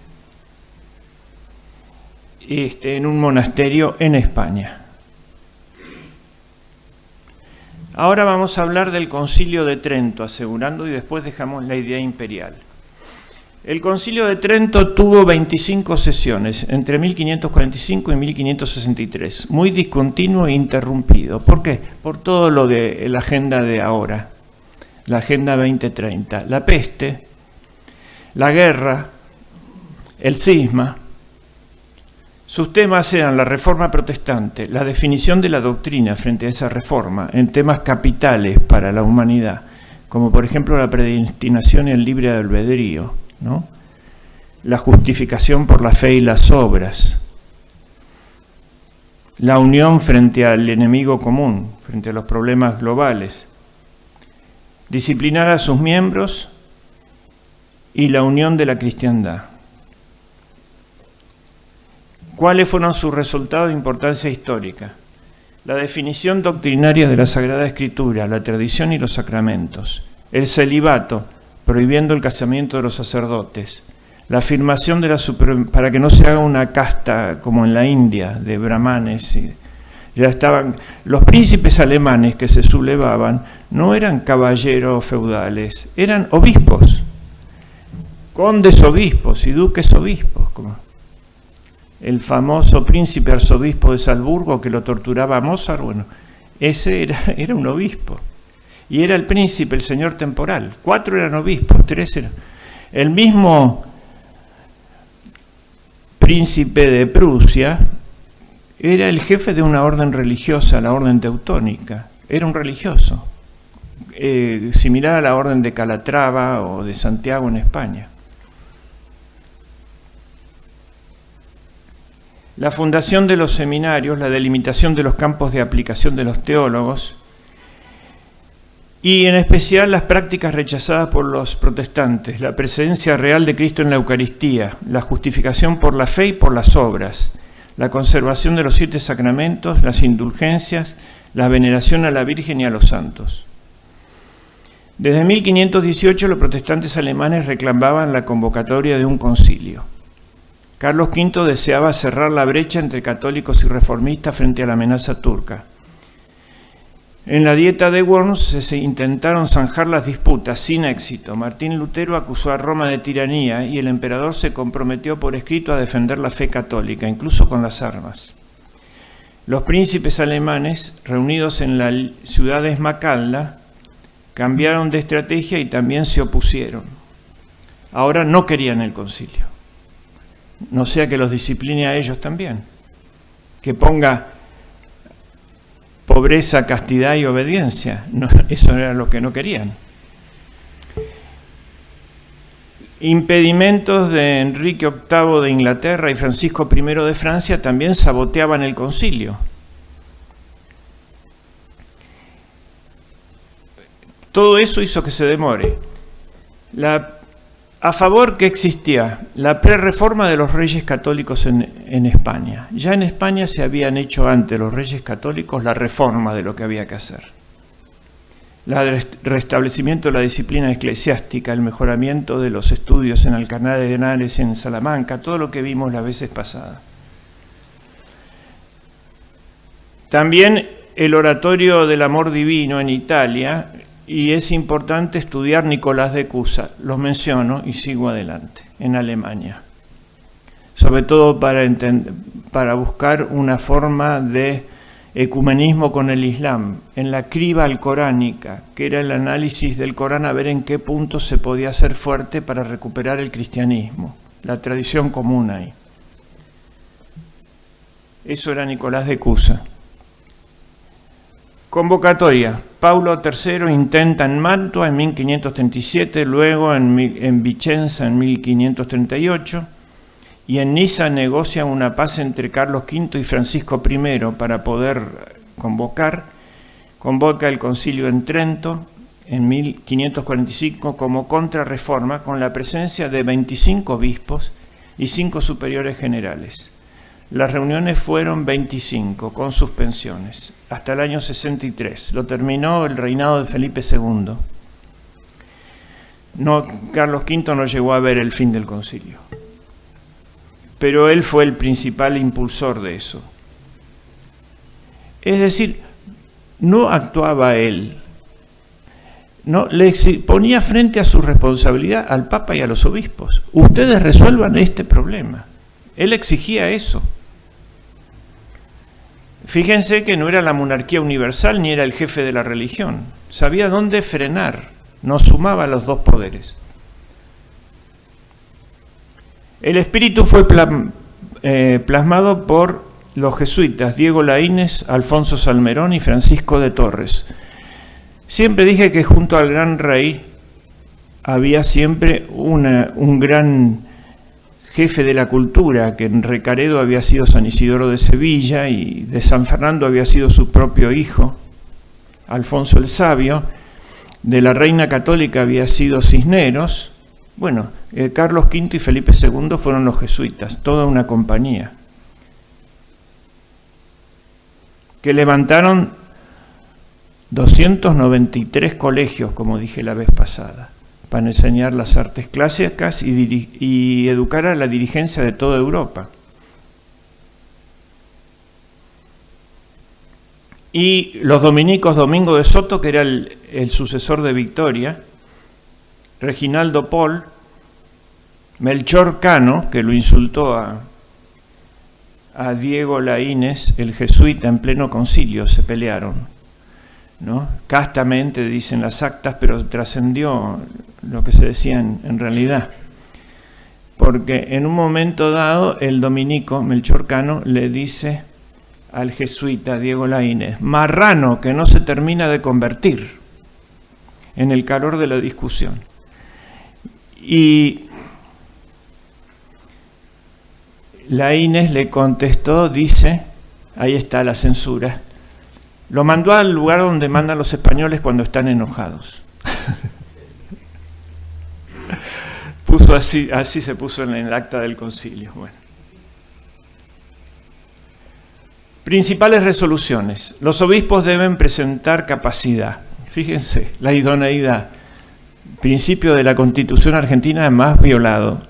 en un monasterio en España. Ahora vamos a hablar del Concilio de Trento, asegurando, y después dejamos la idea imperial. El Concilio de Trento tuvo 25 sesiones, entre 1545 y 1563, muy discontinuo e interrumpido. ¿Por qué? Por todo lo de la agenda de ahora, la Agenda 2030, la peste, la guerra, el cisma. Sus temas eran la reforma protestante, la definición de la doctrina frente a esa reforma en temas capitales para la humanidad, como por ejemplo la predestinación y el libre albedrío, ¿no? La justificación por la fe y las obras, la unión frente al enemigo común, frente a los problemas globales, disciplinar a sus miembros y la unión de la cristiandad. ¿Cuáles fueron sus resultados de importancia histórica? La definición doctrinaria de la Sagrada Escritura, la tradición y los sacramentos, el celibato, prohibiendo el casamiento de los sacerdotes, la afirmación de para que no se haga una casta como en la India, de brahmanes. Ya estaban los príncipes alemanes que se sublevaban, no eran caballeros feudales, eran obispos, condes obispos y duques obispos, como el famoso príncipe arzobispo de Salzburgo que lo torturaba a Mozart, bueno, ese era un obispo. Y era el príncipe, el señor temporal. 4 eran obispos, 3 eran. El mismo príncipe de Prusia era el jefe de una orden religiosa, la orden teutónica. Era un religioso, similar a la orden de Calatrava o de Santiago en España. La fundación de los seminarios, la delimitación de los campos de aplicación de los teólogos y en especial las prácticas rechazadas por los protestantes, la presencia real de Cristo en la Eucaristía, la justificación por la fe y por las obras, la conservación de los 7 sacramentos, las indulgencias, la veneración a la Virgen y a los santos. Desde 1518 los protestantes alemanes reclamaban la convocatoria de un concilio. Carlos V deseaba cerrar la brecha entre católicos y reformistas frente a la amenaza turca. En la Dieta de Worms se intentaron zanjar las disputas sin éxito. Martín Lutero acusó a Roma de tiranía y el emperador se comprometió por escrito a defender la fe católica, incluso con las armas. Los príncipes alemanes, reunidos en la ciudad de Esmacalda, cambiaron de estrategia y también se opusieron. Ahora no querían el concilio. No sea que los discipline a ellos también, que ponga pobreza, castidad y obediencia. No, eso era lo que no querían. Impedimentos de Enrique VIII de Inglaterra y Francisco I de Francia también saboteaban el concilio. Todo eso hizo que se demore. A favor que existía la prerreforma de los reyes católicos en España. Ya en España se habían hecho antes los reyes católicos la reforma de lo que había que hacer. El restablecimiento de la disciplina eclesiástica, el mejoramiento de los estudios en Alcalá de Henares, en Salamanca, todo lo que vimos las veces pasadas. También el oratorio del amor divino en Italia. Y es importante estudiar Nicolás de Cusa, los menciono y sigo adelante, en Alemania. Sobre todo para buscar una forma de ecumenismo con el Islam, en la criba alcoránica, que era el análisis del Corán a ver en qué punto se podía hacer fuerte para recuperar el cristianismo, la tradición común ahí. Eso era Nicolás de Cusa. Convocatoria. Paulo III intenta en Mantua en 1537, luego en Vicenza en 1538 y en Niza negocia una paz entre Carlos V y Francisco I para poder convocar. Convoca el concilio en Trento en 1545 como contrarreforma con la presencia de 25 obispos y 5 superiores generales. Las reuniones fueron 25, con suspensiones, hasta el año 63. Lo terminó el reinado de Felipe II. Carlos V no llegó a ver el fin del concilio. Pero él fue el principal impulsor de eso. Es decir, no actuaba él. No, le ponía frente a su responsabilidad al Papa y a los obispos. Ustedes resuelvan este problema. Él exigía eso. Fíjense que no era la monarquía universal ni era el jefe de la religión. Sabía dónde frenar, no sumaba los 2 poderes. El espíritu fue plasmado por los jesuitas Diego Laínez, Alfonso Salmerón y Francisco de Torres. Siempre dije que junto al gran rey había siempre un gran jefe de la cultura, que en Recaredo había sido San Isidoro de Sevilla y de San Fernando había sido su propio hijo, Alfonso el Sabio, de la reina católica había sido Cisneros. Bueno, Carlos V y Felipe II fueron los jesuitas, toda una compañía, que levantaron 293 colegios, como dije la vez pasada, para enseñar las artes clásicas y educar a la dirigencia de toda Europa. Y los dominicos, Domingo de Soto, que era el sucesor de Victoria, Reginaldo Pol, Melchor Cano, que lo insultó a Diego Laínez, el jesuita, en pleno concilio, se pelearon, ¿no? Castamente dicen las actas, pero trascendió lo que se decía en realidad. Porque en un momento dado el dominico Melchor Cano le dice al jesuita Diego Laínez: marrano que no se termina de convertir, en el calor de la discusión. Y Laínez le contestó, dice, ahí está la censura, lo mandó al lugar donde mandan los españoles cuando están enojados. Puso así se puso en el acta del concilio. Bueno. Principales resoluciones. Los obispos deben presentar capacidad. Fíjense, la idoneidad, principio de la Constitución argentina además violado.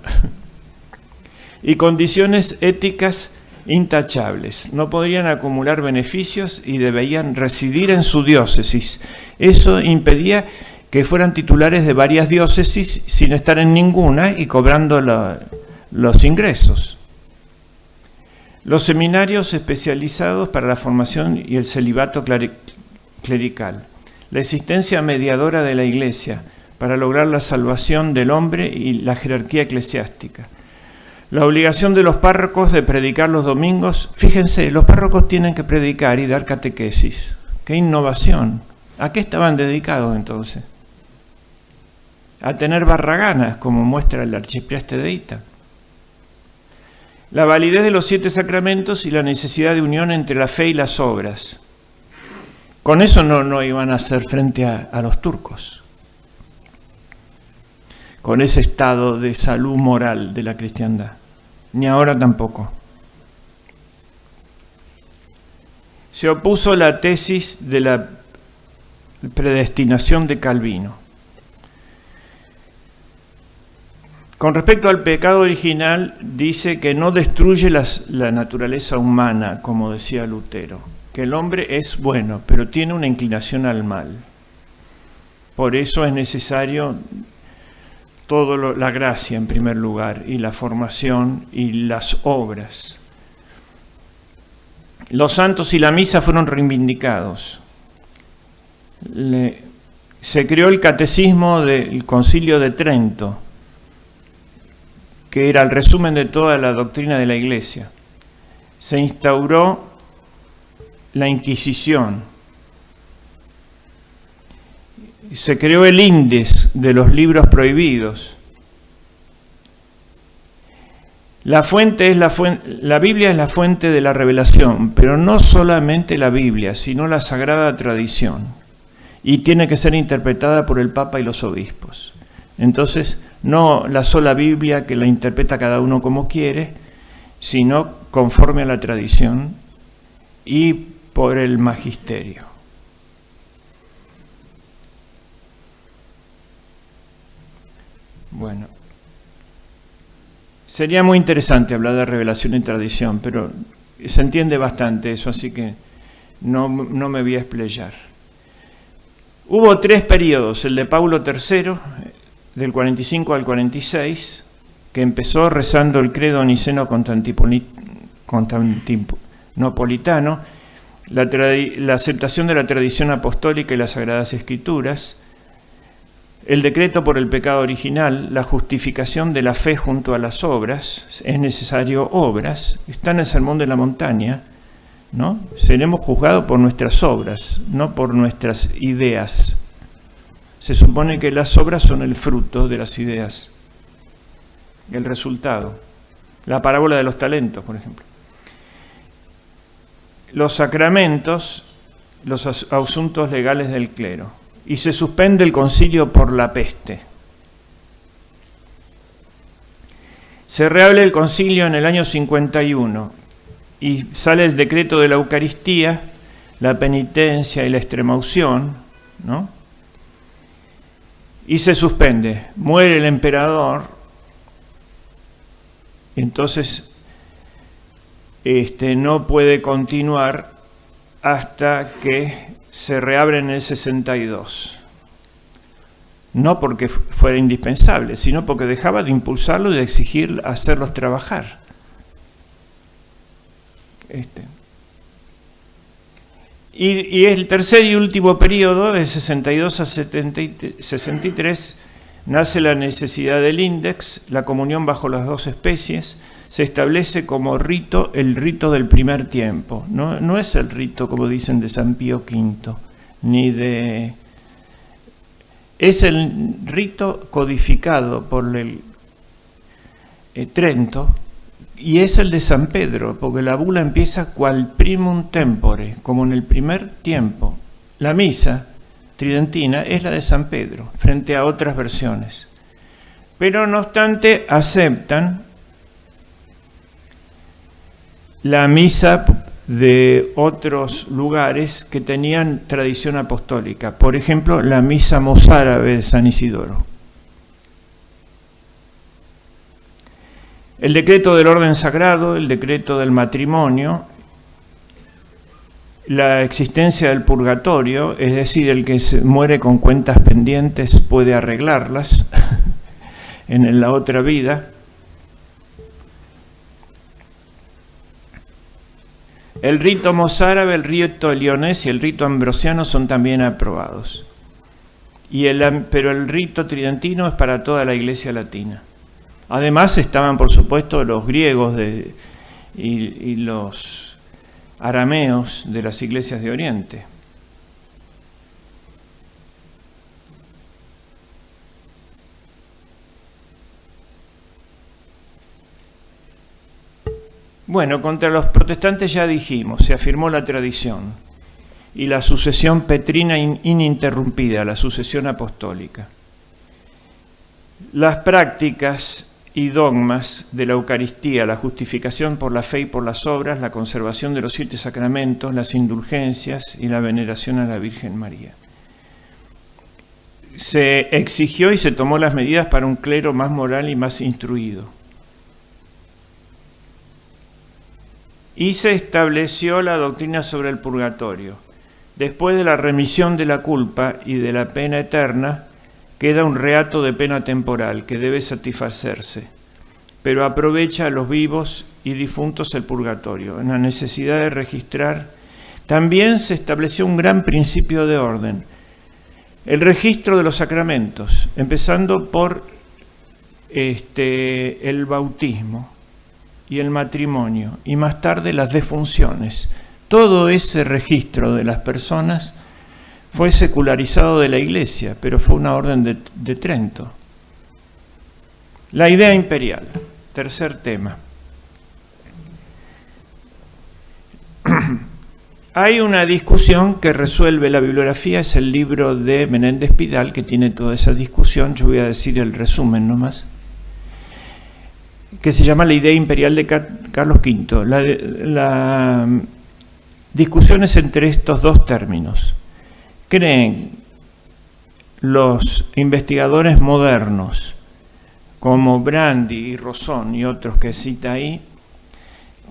Y condiciones éticas intachables. No podrían acumular beneficios y debían residir en su diócesis. Eso impedía que fueran titulares de varias diócesis sin estar en ninguna y cobrando los ingresos. Los seminarios especializados para la formación y el celibato clerical. La existencia mediadora de la Iglesia para lograr la salvación del hombre y la jerarquía eclesiástica. La obligación de los párrocos de predicar los domingos. Fíjense, los párrocos tienen que predicar y dar catequesis. ¡Qué innovación! ¿A qué estaban dedicados entonces? A tener barraganas, como muestra el archiprieste de Ita. La validez de los 7 sacramentos y la necesidad de unión entre la fe y las obras. Con eso no iban a hacer frente a los turcos. Con ese estado de salud moral de la cristiandad. Ni ahora tampoco. Se opuso la tesis de la predestinación de Calvino. Con respecto al pecado original, dice que no destruye la naturaleza humana, como decía Lutero, que el hombre es bueno, pero tiene una inclinación al mal. Por eso es necesario la gracia en primer lugar, y la formación y las obras. Los santos y la misa fueron reivindicados. Se creó el catecismo del Concilio de Trento, que era el resumen de toda la doctrina de la Iglesia. Se instauró la Inquisición. Se creó el índice de los libros prohibidos. La Biblia es la fuente de la revelación, pero no solamente la Biblia, sino la Sagrada Tradición. Y tiene que ser interpretada por el Papa y los obispos. Entonces, no la sola Biblia que la interpreta cada uno como quiere, sino conforme a la tradición y por el magisterio. Bueno, sería muy interesante hablar de revelación y tradición, pero se entiende bastante eso, así que no me voy a explayar. Hubo 3 periodos, el de Paulo III, del 45 al 46, que empezó rezando el credo niceno constantinopolitano, la aceptación de la tradición apostólica y las Sagradas Escrituras, el decreto por el pecado original, la justificación de la fe junto a las obras, es necesario obras, está en el Sermón de la Montaña, ¿no? Seremos juzgados por nuestras obras, no por nuestras ideas. Se supone que las obras son el fruto de las ideas, el resultado. La parábola de los talentos, por ejemplo. Los sacramentos, los asuntos legales del clero. Y se suspende el concilio por la peste. Se reabre el concilio en el año 51 y sale el decreto de la Eucaristía, la penitencia y la extremaunción, ¿no? Y se suspende. Muere el emperador. Entonces, no puede continuar hasta que se reabre en el 62. No porque fuera indispensable, sino porque dejaba de impulsarlo y de exigir hacerlos trabajar. Y el tercer y último periodo, de 62 a 63, nace la necesidad del índex, la comunión bajo las dos especies, se establece como rito el rito del primer tiempo. No es el rito, como dicen, de San Pío V, ni de... Es el rito codificado por el Trento, y es el de San Pedro, porque la bula empieza qual primum tempore, como en el primer tiempo. La misa tridentina es la de San Pedro, frente a otras versiones. Pero no obstante, aceptan la misa de otros lugares que tenían tradición apostólica. Por ejemplo, la misa mozárabe de San Isidoro. El decreto del orden sagrado, el decreto del matrimonio, la existencia del purgatorio, es decir, el que se muere con cuentas pendientes puede arreglarlas en la otra vida. El rito mozárabe, el rito leonés y el rito ambrosiano son también aprobados. Pero el rito tridentino es para toda la Iglesia latina. Además estaban, por supuesto, los griegos y los arameos de las iglesias de Oriente. Bueno, contra los protestantes ya dijimos, se afirmó la tradición y la sucesión petrina ininterrumpida, la sucesión apostólica. Las prácticas y dogmas de la Eucaristía, la justificación por la fe y por las obras, la conservación de los 7 sacramentos, las indulgencias y la veneración a la Virgen María. Se exigió y se tomó las medidas para un clero más moral y más instruido. Y se estableció la doctrina sobre el purgatorio. Después de la remisión de la culpa y de la pena eterna, queda un reato de pena temporal que debe satisfacerse, pero aprovecha a los vivos y difuntos el purgatorio. En la necesidad de registrar, también se estableció un gran principio de orden, el registro de los sacramentos, empezando por el bautismo y el matrimonio, y más tarde las defunciones. Todo ese registro de las personas fue secularizado de la Iglesia, pero fue una orden de Trento. La idea imperial, tercer tema. Hay una discusión que resuelve la bibliografía, es el libro de Menéndez Pidal, que tiene toda esa discusión. Yo voy a decir el resumen nomás, que se llama La idea imperial de Carlos V. La discusión es entre estos dos términos. Creen los investigadores modernos, como Brandi y Rosón y otros que cita ahí,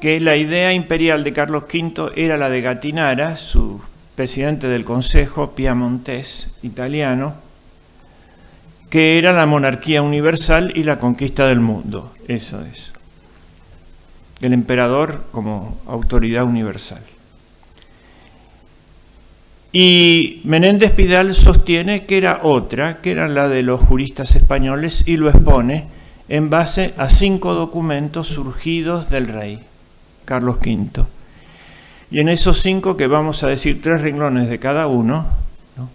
que la idea imperial de Carlos V era la de Gattinara, su presidente del Consejo piamontés italiano, que era la monarquía universal y la conquista del mundo. Eso es. El emperador como autoridad universal. Y Menéndez Pidal sostiene que era otra, que era la de los juristas españoles, y lo expone en base a 5 documentos surgidos del rey, Carlos V. Y en esos 5, que vamos a decir 3 renglones de cada uno, ¿no?,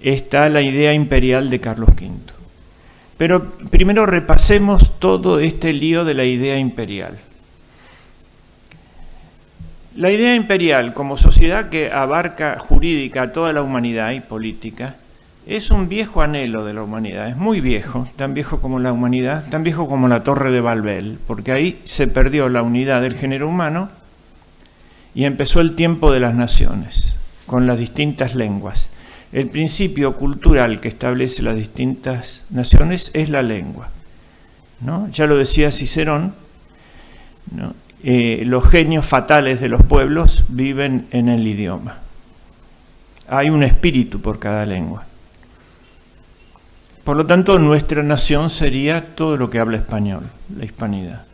está la idea imperial de Carlos V. Pero primero repasemos todo este lío de la idea imperial. La idea imperial, como sociedad que abarca jurídica a toda la humanidad y política, es un viejo anhelo de la humanidad, es muy viejo, tan viejo como la humanidad, tan viejo como la Torre de Babel, porque ahí se perdió la unidad del género humano y empezó el tiempo de las naciones, con las distintas lenguas. El principio cultural que establece las distintas naciones es la lengua, ¿no? Ya lo decía Cicerón, ¿no? Los genios fatales de los pueblos viven en el idioma. Hay un espíritu por cada lengua. Por lo tanto, nuestra nación sería todo lo que habla español, la hispanidad.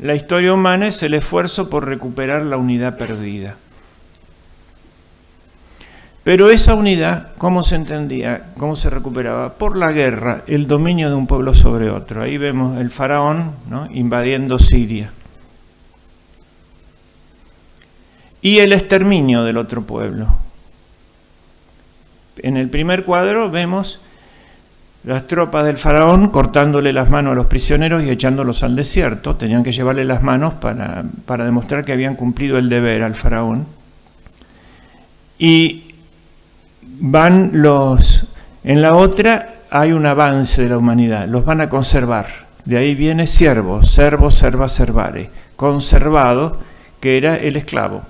La historia humana es el esfuerzo por recuperar la unidad perdida. Pero esa unidad, ¿cómo se entendía? ¿Cómo se recuperaba? Por la guerra, el dominio de un pueblo sobre otro. Ahí vemos el faraón, ¿no?, invadiendo Siria. Y el exterminio del otro pueblo. En el primer cuadro vemos las tropas del faraón cortándole las manos a los prisioneros y echándolos al desierto. Tenían que llevarle las manos para demostrar que habían cumplido el deber al faraón. Y en la otra hay un avance de la humanidad, los van a conservar. De ahí viene servo, serva, servare, conservado, que era el esclavo.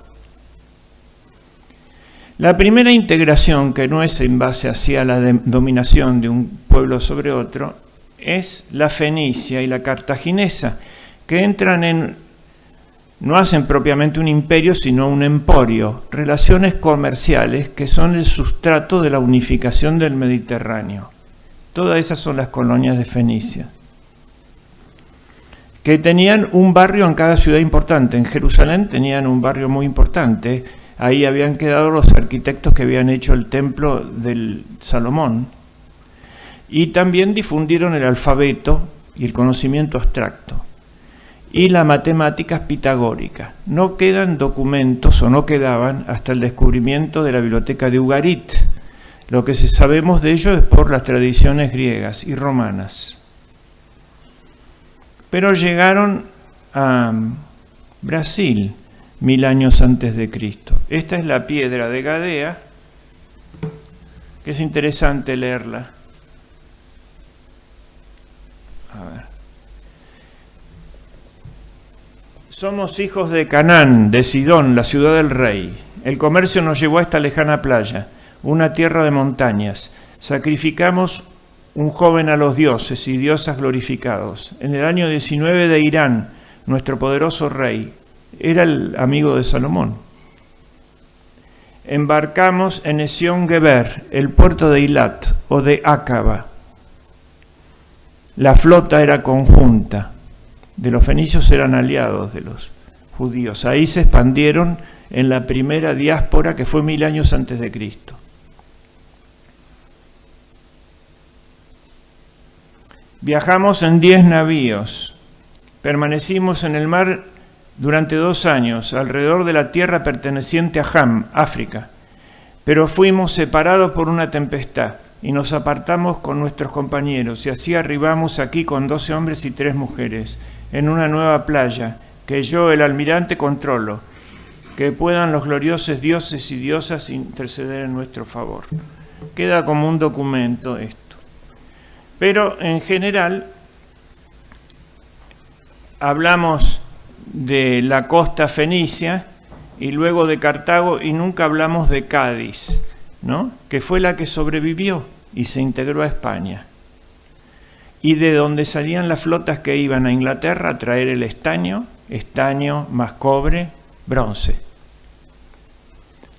La primera integración, que no es en base hacia la dominación de un pueblo sobre otro, es la fenicia y la cartaginesa, que entran no hacen propiamente un imperio, sino un emporio, relaciones comerciales que son el sustrato de la unificación del Mediterráneo. Todas esas son las colonias de Fenicia, que tenían un barrio en cada ciudad importante. En Jerusalén tenían un barrio muy importante. Ahí habían quedado los arquitectos que habían hecho el templo del Salomón. Y también difundieron el alfabeto y el conocimiento abstracto. Y las matemáticas pitagóricas. No quedan documentos, o no quedaban, hasta el descubrimiento de la biblioteca de Ugarit. Lo que sabemos de ello es por las tradiciones griegas y romanas. Pero llegaron a Brasil 1000 años antes de Cristo. Esta es la piedra de Gadea, que es interesante leerla. A ver. Somos hijos de Canaán, de Sidón, la ciudad del rey. El comercio nos llevó a esta lejana playa, una tierra de montañas. Sacrificamos un joven a los dioses y diosas glorificados. En el año 19 de Irán, nuestro poderoso rey, era el amigo de Salomón. Embarcamos en Esión Geber, el puerto de Eilat o de Acaba. La flota era conjunta. De los fenicios eran aliados de los judíos. Ahí se expandieron en la primera diáspora, que fue 1000 años antes de Cristo. Viajamos en 10 navíos. Permanecimos en el mar durante 2 años, alrededor de la tierra perteneciente a Ham, África. Pero fuimos separados por una tempestad y nos apartamos con nuestros compañeros, y así arribamos aquí con 12 hombres y 3 mujeres, en una nueva playa, que yo, el almirante, controlo, que puedan los gloriosos dioses y diosas interceder en nuestro favor. Queda como un documento esto. Pero en general hablamos de la costa fenicia y luego de Cartago, y nunca hablamos de Cádiz, ¿no?, que fue la que sobrevivió y se integró a España, y de donde salían las flotas que iban a Inglaterra a traer el estaño más cobre, bronce,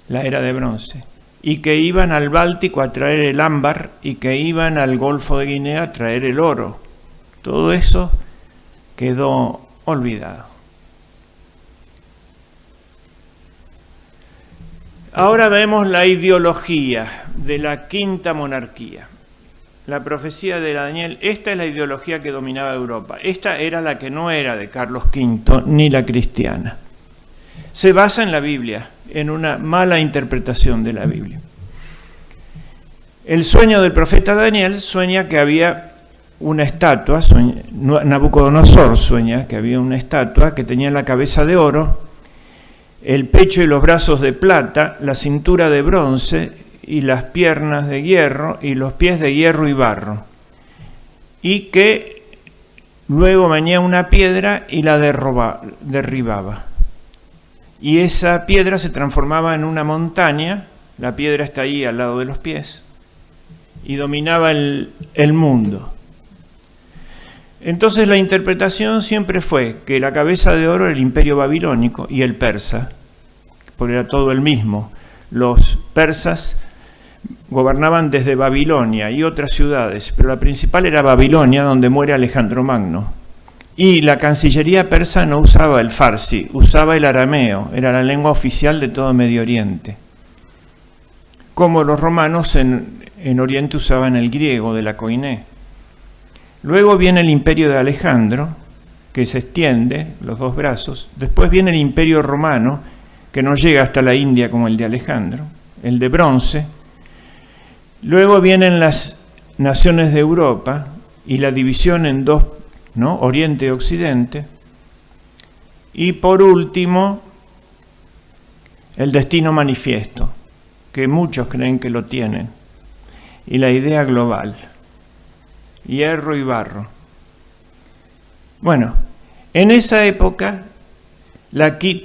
la era de bronce, y que iban al Báltico a traer el ámbar, y que iban al Golfo de Guinea a traer el oro. Todo eso quedó olvidado. Ahora vemos la ideología de la quinta monarquía. La profecía de Daniel, esta es la ideología que dominaba Europa. Esta era la que no era de Carlos V, ni la cristiana. Se basa en la Biblia, en una mala interpretación de la Biblia. El sueño del profeta Daniel sueña que había una estatua, Nabucodonosor sueña que había una estatua que tenía la cabeza de oro, el pecho y los brazos de plata, la cintura de bronce y las piernas de hierro y los pies de hierro y barro, y que luego venía una piedra y la derribaba, y esa piedra se transformaba en una montaña. La piedra está ahí al lado de los pies y dominaba el mundo. Entonces la interpretación siempre fue que la cabeza de oro era el imperio babilónico y el persa, porque era todo el mismo. Los persas gobernaban desde Babilonia y otras ciudades, pero la principal era Babilonia, donde muere Alejandro Magno. Y la Cancillería persa no usaba el farsi, usaba el arameo, era la lengua oficial de todo Medio Oriente. Como los romanos en Oriente usaban el griego de la Koiné. Luego viene el imperio de Alejandro, que se extiende, los dos brazos. Después viene el imperio romano, que no llega hasta la India como el de Alejandro, el de bronce. Luego vienen las naciones de Europa y la división en dos, ¿no? Oriente y Occidente. Y por último, el destino manifiesto, que muchos creen que lo tienen, y la idea global, hierro y barro. Bueno, en esa época,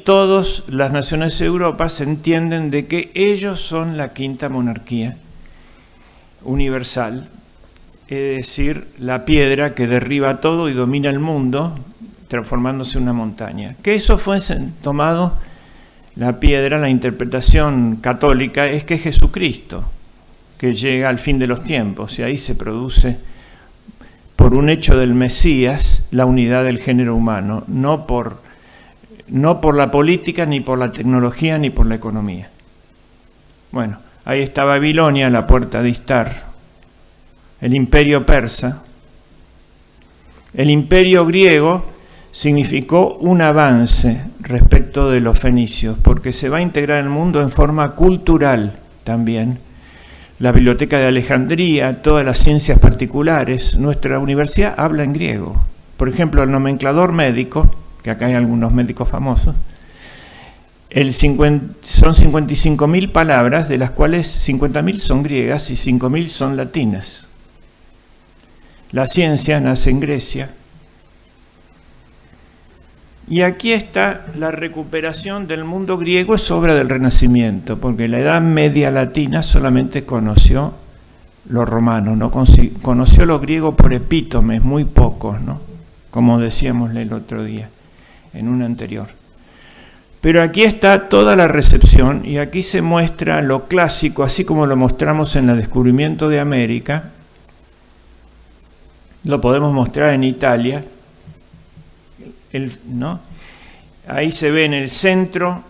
todas las naciones de Europa se entienden de que ellos son la quinta monarquía universal, es decir, la piedra que derriba todo y domina el mundo, transformándose en una montaña. Que eso fuese tomado, la piedra, la interpretación católica, es que es Jesucristo, que llega al fin de los tiempos, y ahí se produce, por un hecho del Mesías, la unidad del género humano, no por la política, ni por la tecnología, ni por la economía. Bueno, ahí está Babilonia, la puerta de Istar, el imperio persa. El imperio griego significó un avance respecto de los fenicios, porque se va a integrar el mundo en forma cultural también. La Biblioteca de Alejandría, todas las ciencias particulares, nuestra universidad habla en griego. Por ejemplo, el nomenclador médico, que acá hay algunos médicos famosos, son 55.000 palabras, de las cuales 50.000 son griegas y 5.000 son latinas. La ciencia nace en Grecia. Y aquí está la recuperación del mundo griego, es obra del Renacimiento, porque la Edad Media latina solamente conoció lo romano, no conoció lo griego por epítomes, muy pocos, ¿no? Como decíamos el otro día, en un anterior. Pero aquí está toda la recepción, y aquí se muestra lo clásico, así como lo mostramos en el descubrimiento de América. Lo podemos mostrar en Italia, ¿no? Ahí se ve en el centro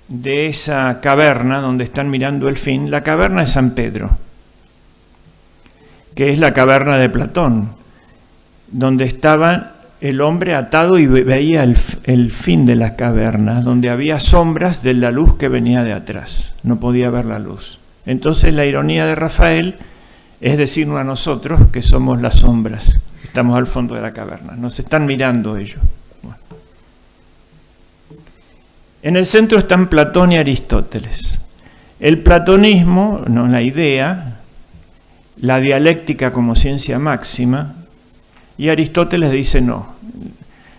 de esa caverna donde están mirando el fin, la caverna de San Pedro, que es la caverna de Platón, donde estaba el hombre atado y veía el fin de la caverna, donde había sombras de la luz que venía de atrás, no podía ver la luz. Entonces la ironía de Rafael es decirnos a nosotros que somos las sombras, estamos al fondo de la caverna, nos están mirando ellos. Bueno. En el centro están Platón y Aristóteles. El platonismo, no, la idea, la dialéctica como ciencia máxima, y Aristóteles dice no,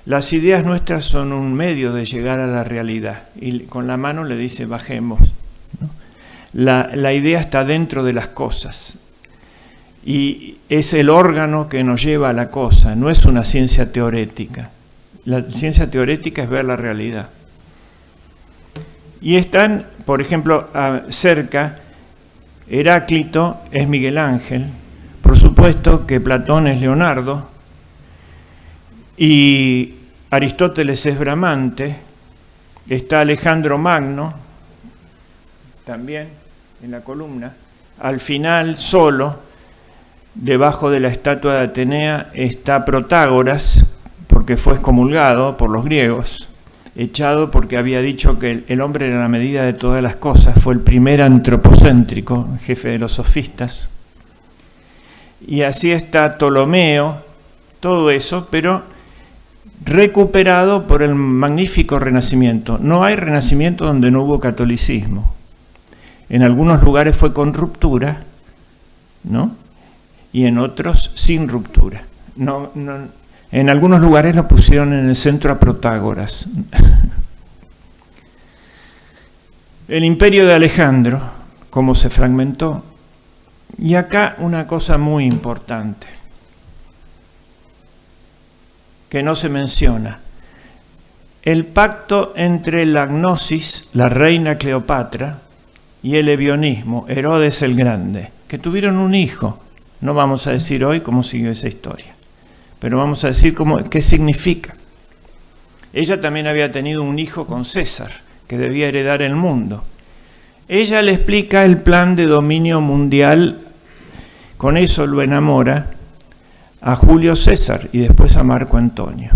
las ideas nuestras son un medio de llegar a la realidad, y con la mano le dice bajemos, ¿no? La idea está dentro de las cosas, y es el órgano que nos lleva a la cosa, no es una ciencia teorética. La ciencia teorética es ver la realidad. Y están, por ejemplo, cerca, Heráclito es Miguel Ángel, por supuesto que Platón es Leonardo, y Aristóteles es Bramante, está Alejandro Magno, también en la columna, al final solo, debajo de la estatua de Atenea está Protágoras, porque fue excomulgado por los griegos, echado porque había dicho que el hombre era la medida de todas las cosas, fue el primer antropocéntrico, jefe de los sofistas. Y así está Ptolomeo, todo eso, pero recuperado por el magnífico Renacimiento. No hay Renacimiento donde no hubo catolicismo. En algunos lugares fue con ruptura, ¿no? Y en otros sin ruptura. En algunos lugares lo pusieron en el centro a Protágoras. El imperio de Alejandro, cómo se fragmentó. Y acá una cosa muy importante, que no se menciona. El pacto entre la gnosis, la reina Cleopatra, y el ebionismo, Herodes el Grande, que tuvieron un hijo. No vamos a decir hoy cómo siguió esa historia. pero vamos a decir qué significa. Ella también había tenido un hijo con César, que debía heredar el mundo. Ella le explica el plan de dominio mundial, con eso lo enamora a Julio César y después a Marco Antonio.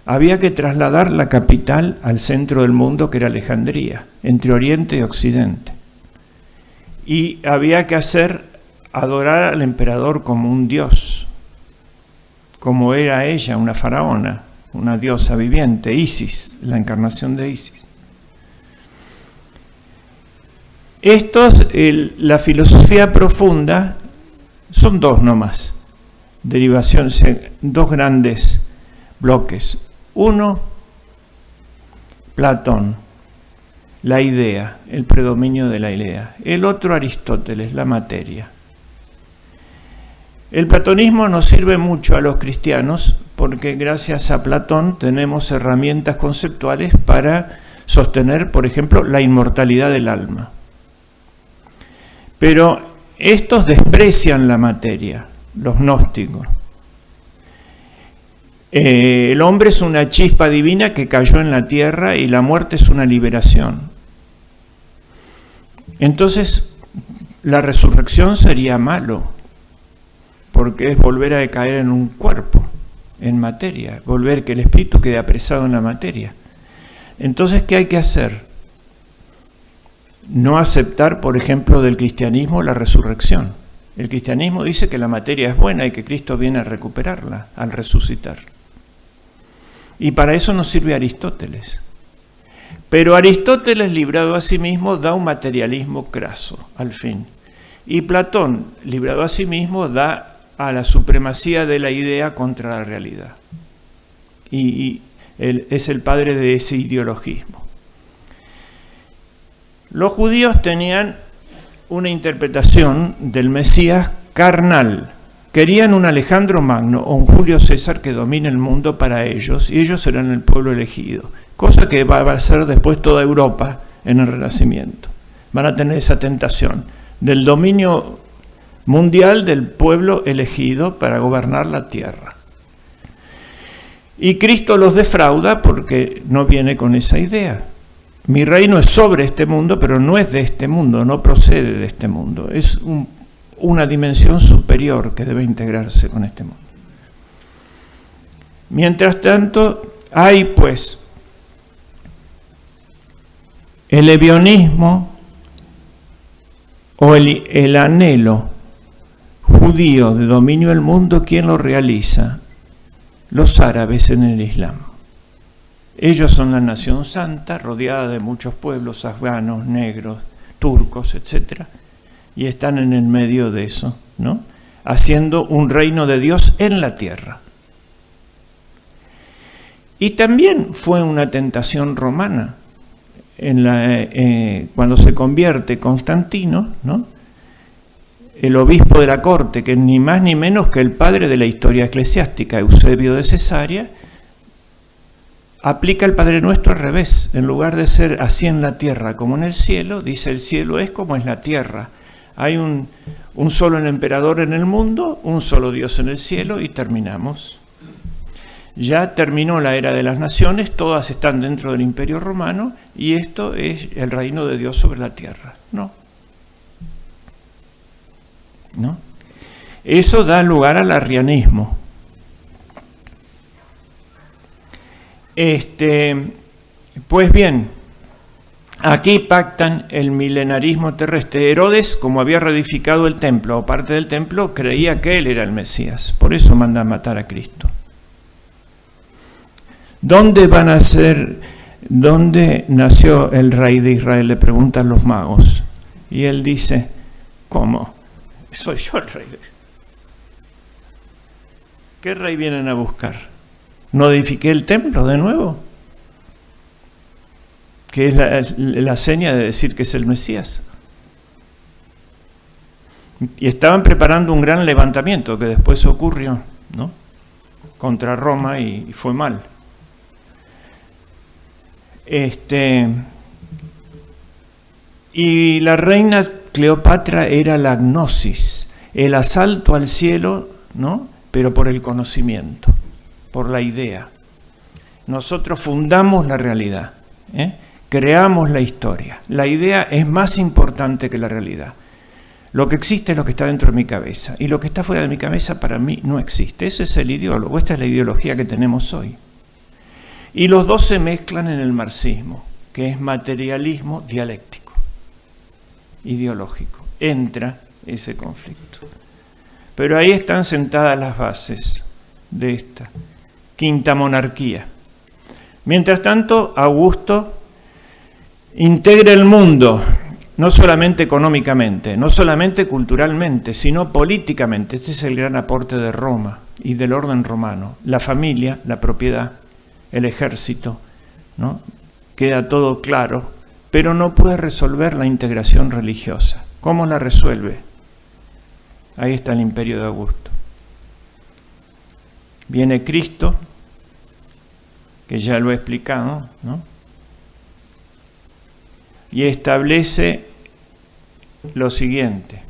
Había que trasladar la capital al centro del mundo, que era Alejandría, entre Oriente y Occidente. Y había que adorar al emperador como un dios, como era ella, una faraona, una diosa viviente, Isis, la encarnación de Isis. La filosofía profunda, son dos nomás, derivaciones, dos grandes bloques. Uno, Platón, la idea, el predominio de la idea. El otro, Aristóteles, la materia. El platonismo nos sirve mucho a los cristianos porque gracias a Platón tenemos herramientas conceptuales para sostener, por ejemplo, la inmortalidad del alma. Pero estos desprecian la materia, los gnósticos. El hombre es una chispa divina que cayó en la tierra y la muerte es una liberación. Entonces, la resurrección sería malo, porque es volver a decaer en un cuerpo, en materia, volver que el espíritu quede apresado en la materia. Entonces, ¿qué hay que hacer? No aceptar, por ejemplo, del cristianismo la resurrección. El cristianismo dice que la materia es buena y que Cristo viene a recuperarla al resucitar. Y para eso nos sirve Aristóteles. Pero Aristóteles, librado a sí mismo, da un materialismo craso, al fin. Y Platón, librado a sí mismo, da a la supremacía de la idea contra la realidad. Y él es el padre de ese ideologismo. Los judíos tenían una interpretación del Mesías carnal. Querían un Alejandro Magno o un Julio César que domine el mundo para ellos, y ellos serán el pueblo elegido, cosa que va a ser después toda Europa en el Renacimiento. Van a tener esa tentación del dominio mundial del pueblo elegido para gobernar la tierra. Y Cristo los defrauda porque no viene con esa idea. Mi reino es sobre este mundo, pero no es de este mundo, no procede de este mundo. Es una dimensión superior que debe integrarse con este mundo. Mientras tanto, hay pues el evionismo o el anhelo judío de dominio del mundo. ¿Quién lo realiza? Los árabes en el Islam. Ellos son la nación santa, rodeada de muchos pueblos afganos, negros, turcos, etc. Y están en el medio de eso, ¿no? Haciendo un reino de Dios en la tierra. Y también fue una tentación romana. Cuando se convierte Constantino, ¿no? El obispo de la corte, que es ni más ni menos que el padre de la historia eclesiástica, Eusebio de Cesarea, aplica el Padre Nuestro al revés. En lugar de ser así en la tierra como en el cielo, dice el cielo es como es la tierra. Hay un solo emperador en el mundo, un solo Dios en el cielo y terminamos. Ya terminó la era de las naciones, todas están dentro del Imperio Romano y esto es el reino de Dios sobre la tierra. No. Eso da lugar al arrianismo. Pues bien, aquí pactan el milenarismo terrestre. Herodes, como había reedificado el templo o parte del templo, creía que él era el Mesías. Por eso manda a matar a Cristo. ¿Dónde nació el rey de Israel? Le preguntan los magos. Y él dice, ¿cómo? Soy yo el rey. ¿Qué rey vienen a buscar? ¿No edifiqué el templo de nuevo? Que es la seña de decir que es el Mesías. Y estaban preparando un gran levantamiento que después ocurrió, ¿no? Contra Roma y fue mal. Y la reina Cleopatra era la gnosis, el asalto al cielo, ¿no? pero por el conocimiento, por la idea. Nosotros fundamos la realidad, creamos la historia. La idea es más importante que la realidad. Lo que existe es lo que está dentro de mi cabeza, y lo que está fuera de mi cabeza para mí no existe. Ese es el ideólogo, esta es la ideología que tenemos hoy. Y los dos se mezclan en el marxismo, que es materialismo dialéctico, ideológico. Entra ese conflicto. Pero ahí están sentadas las bases de esta quinta monarquía. Mientras tanto, Augusto integra el mundo, no solamente económicamente, no solamente culturalmente, sino políticamente. Este es el gran aporte de Roma y del orden romano. La familia, la propiedad, el ejército, ¿no? Queda todo claro, pero no puede resolver la integración religiosa. ¿Cómo la resuelve? Ahí está el imperio de Augusto. Viene Cristo, que ya lo he explicado, ¿no? Y establece lo siguiente: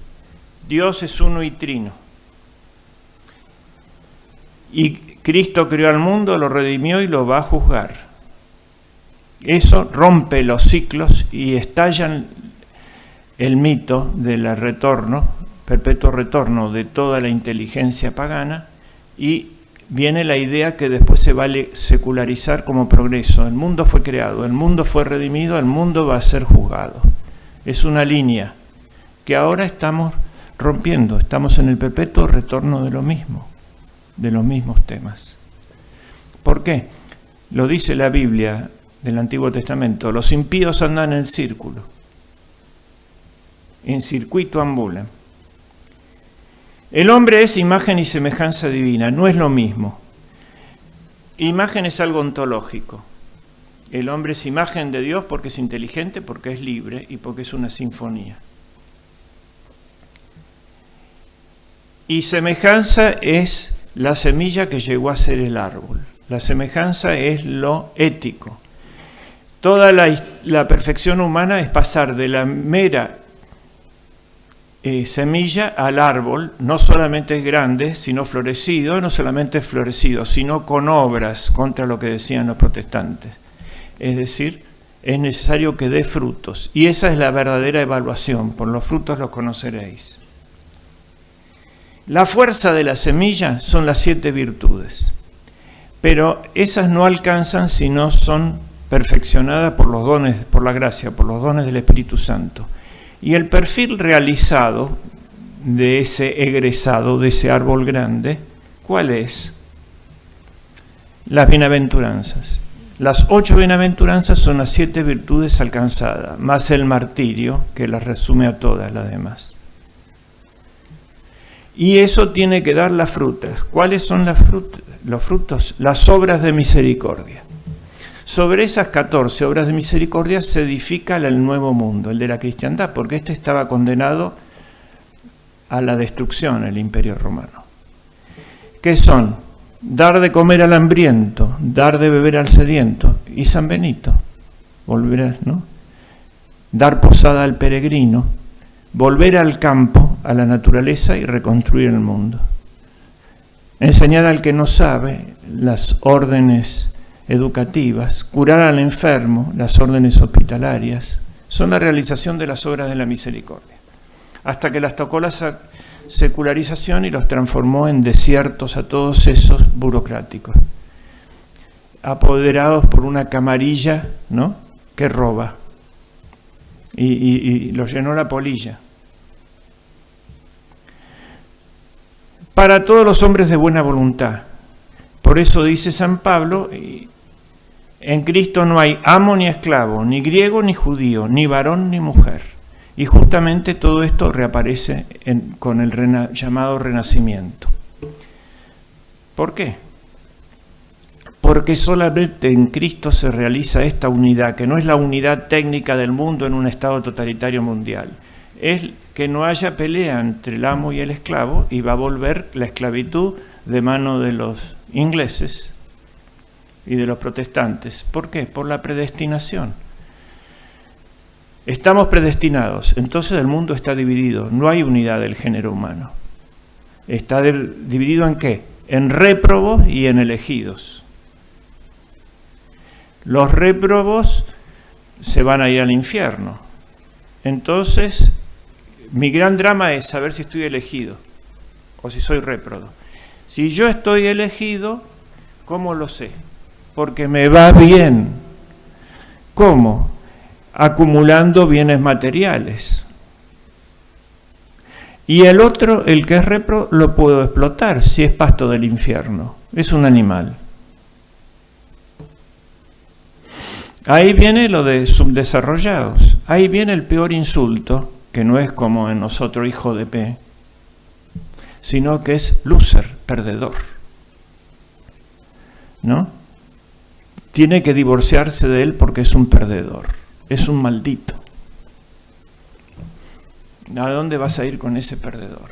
Dios es uno y trino. Y Cristo creó al mundo, lo redimió y lo va a juzgar. Eso rompe los ciclos y estalla el mito del retorno, perpetuo retorno de toda la inteligencia pagana, y viene la idea que después se va a secularizar como progreso. El mundo fue creado, el mundo fue redimido, el mundo va a ser juzgado. Es una línea que ahora estamos rompiendo, estamos en el perpetuo retorno de lo mismo, de los mismos temas. ¿Por qué? Lo dice la Biblia del Antiguo Testamento: los impíos andan en círculo, en circuito ambulan. El hombre es imagen y semejanza divina, no es lo mismo. Imagen es algo ontológico. El hombre es imagen de Dios porque es inteligente, porque es libre y porque es una sinfonía. Y semejanza es la semilla que llegó a ser el árbol. La semejanza es lo ético. Toda la perfección humana es pasar de la mera semilla al árbol, no solamente grande, sino florecido, no solamente florecido, sino con obras, contra lo que decían los protestantes. Es decir, es necesario que dé frutos, y esa es la verdadera evaluación: por los frutos los conoceréis. La fuerza de la semilla son las 7 virtudes, pero esas no alcanzan si no son perfeccionadas por los dones, por la gracia, por los dones del Espíritu Santo. Y el perfil realizado de ese egresado, de ese árbol grande, ¿cuál es? Las bienaventuranzas. Las 8 bienaventuranzas son las 7 virtudes alcanzadas, más el martirio, que las resume a todas las demás. Y eso tiene que dar las frutas. ¿Cuáles son los frutos? Las obras de misericordia. Sobre esas 14 obras de misericordia se edifica el nuevo mundo, el de la cristiandad, porque este estaba condenado a la destrucción, el imperio romano. ¿Qué son? Dar de comer al hambriento, dar de beber al sediento, y San Benito, volver, ¿no? Dar posada al peregrino, volver al campo, a la naturaleza y reconstruir el mundo. Enseñar al que no sabe las órdenes educativas, curar al enfermo, las órdenes hospitalarias, son la realización de las obras de la misericordia, hasta que las tocó la secularización y los transformó en desiertos a todos esos burocráticos, apoderados por una camarilla, ¿no?, que roba, y los llenó la polilla. Para todos los hombres de buena voluntad. Por eso dice San Pablo: en Cristo no hay amo ni esclavo, ni griego ni judío, ni varón ni mujer. Y justamente todo esto reaparece con el llamado Renacimiento. ¿Por qué? Porque solamente en Cristo se realiza esta unidad, que no es la unidad técnica del mundo en un estado totalitario mundial. Es que no haya pelea entre el amo y el esclavo, y va a volver la esclavitud de mano de los ingleses y de los protestantes. ¿Por qué? Por la predestinación. Estamos predestinados, entonces el mundo está dividido, no hay unidad del género humano. ¿Está dividido en qué? en réprobos y en elegidos. Los réprobos se van a ir al infierno. Entonces, mi gran drama es saber si estoy elegido o si soy réprobo. Si yo estoy elegido, ¿cómo lo sé? Porque me va bien. ¿Cómo? Acumulando bienes materiales. Y el otro, el que es réprobo, lo puedo explotar si es pasto del infierno. Es un animal. Ahí viene lo de subdesarrollados. Ahí viene el peor insulto, que no es como en nosotros, hijo de P, sino que es loser, perdedor. ¿No? Tiene que divorciarse de él porque es un perdedor, es un maldito. ¿A dónde vas a ir con ese perdedor?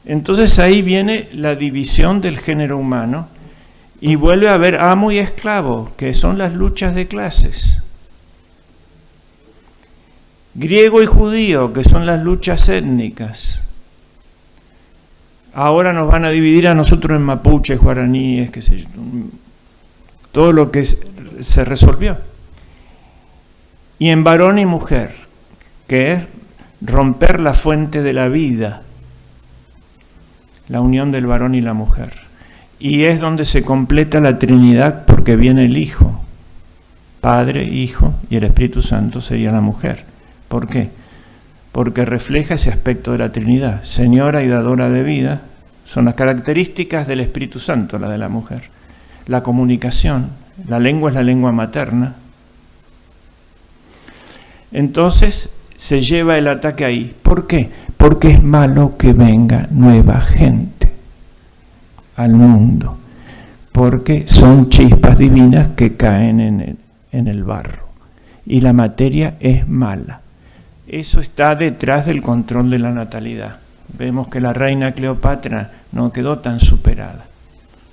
Entonces ahí viene la división del género humano y vuelve a haber amo y esclavo, que son las luchas de clases. Griego y judío, que son las luchas étnicas. Ahora nos van a dividir a nosotros en mapuches, guaraníes, qué sé yo, todo lo que se resolvió. Y en varón y mujer, que es romper la fuente de la vida, la unión del varón y la mujer. Y es donde se completa la Trinidad porque viene el Hijo, Padre, Hijo y el Espíritu Santo sería la mujer. ¿Por qué? Porque refleja ese aspecto de la Trinidad. Señora y dadora de vida son las características del Espíritu Santo, la de la mujer. La comunicación, la lengua es la lengua materna. Entonces se lleva el ataque ahí. ¿Por qué? Porque es malo que venga nueva gente al mundo, porque son chispas divinas que caen en el barro y la materia es mala. Eso está detrás del control de la natalidad. Vemos que la reina Cleopatra no quedó tan superada,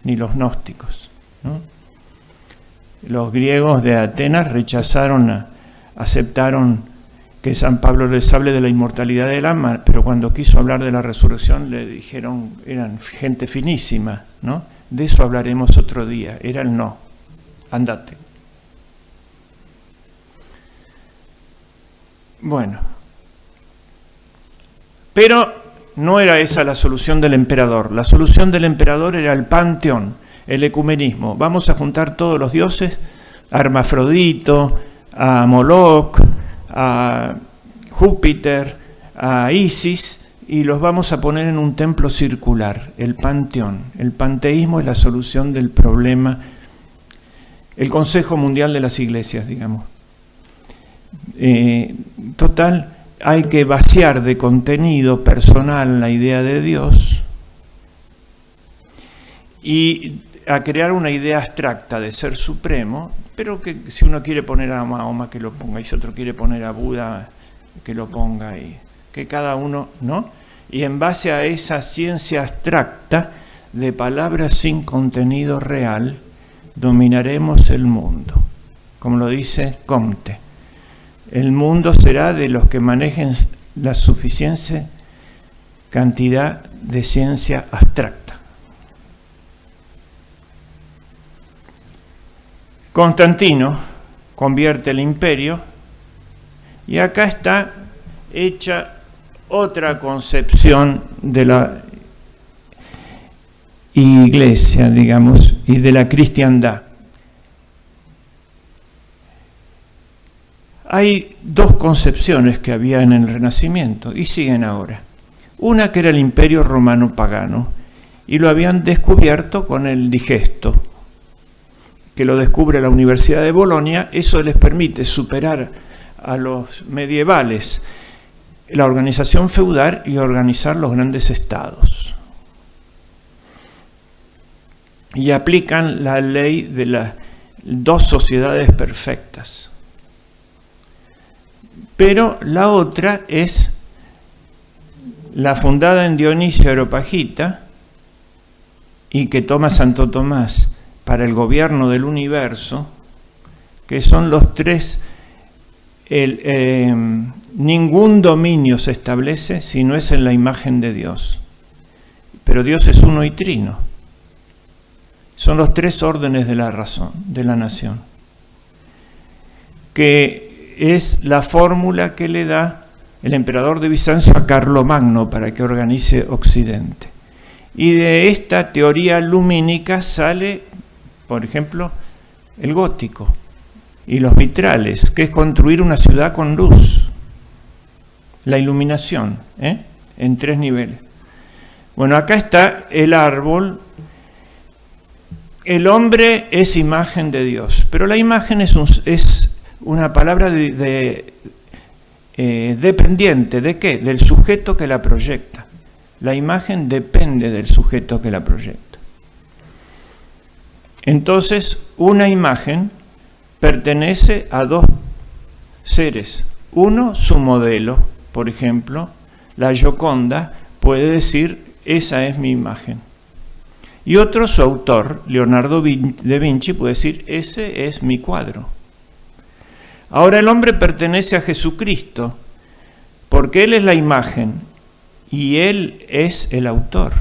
ni los gnósticos, ¿no? Los griegos de Atenas aceptaron que San Pablo les hable de la inmortalidad del alma, pero cuando quiso hablar de la resurrección le dijeron, eran gente finísima, ¿no? De eso hablaremos otro día. Era el no, andate. Bueno, pero no era esa la solución del emperador. La solución del emperador era el panteón, el ecumenismo. Vamos a juntar todos los dioses, a Hermafrodito, a Moloch, a Júpiter, a Isis, y los vamos a poner en un templo circular, el panteón. El panteísmo es la solución del problema, el Consejo Mundial de las Iglesias, digamos. Total, hay que vaciar de contenido personal la idea de Dios y a crear una idea abstracta de ser supremo, pero que si uno quiere poner a Mahoma, que lo ponga, y si otro quiere poner a Buda, que lo ponga, y que cada uno, ¿no? Y en base a esa ciencia abstracta de palabras sin contenido real, dominaremos el mundo. Como lo dice Comte, el mundo será de los que manejen la suficiente cantidad de ciencia abstracta. Constantino convierte el imperio y acá está hecha otra concepción de la iglesia, digamos, y de la cristiandad. Hay dos concepciones que había en el Renacimiento y siguen ahora. Una que era el imperio romano pagano y lo habían descubierto con el digesto, que lo descubre la Universidad de Bolonia. Eso les permite superar a los medievales la organización feudal y organizar los grandes estados. Y aplican la ley de las dos sociedades perfectas. Pero la otra es la fundada en Dionisio Areopagita y que toma Santo Tomás para el gobierno del universo, que son los tres. Ningún dominio se establece si no es en la imagen de Dios. Pero Dios es uno y trino. Son los 3 órdenes de la razón, de la nación, que es la fórmula que le da el emperador de Bizancio a Carlomagno para que organice Occidente. Y de esta teoría lumínica sale, por ejemplo, el gótico y los vitrales, que es construir una ciudad con luz, la iluminación, en 3 niveles. Bueno, acá está el árbol. El hombre es imagen de Dios, pero la imagen es una palabra dependiente. ¿De qué? Del sujeto que la proyecta. La imagen depende del sujeto que la proyecta. Entonces, una imagen pertenece a 2 seres. Uno, su modelo. Por ejemplo, la Gioconda puede decir, esa es mi imagen. Y otro, su autor, Leonardo da Vinci, puede decir, ese es mi cuadro. Ahora el hombre pertenece a Jesucristo, porque Él es la imagen y Él es el autor,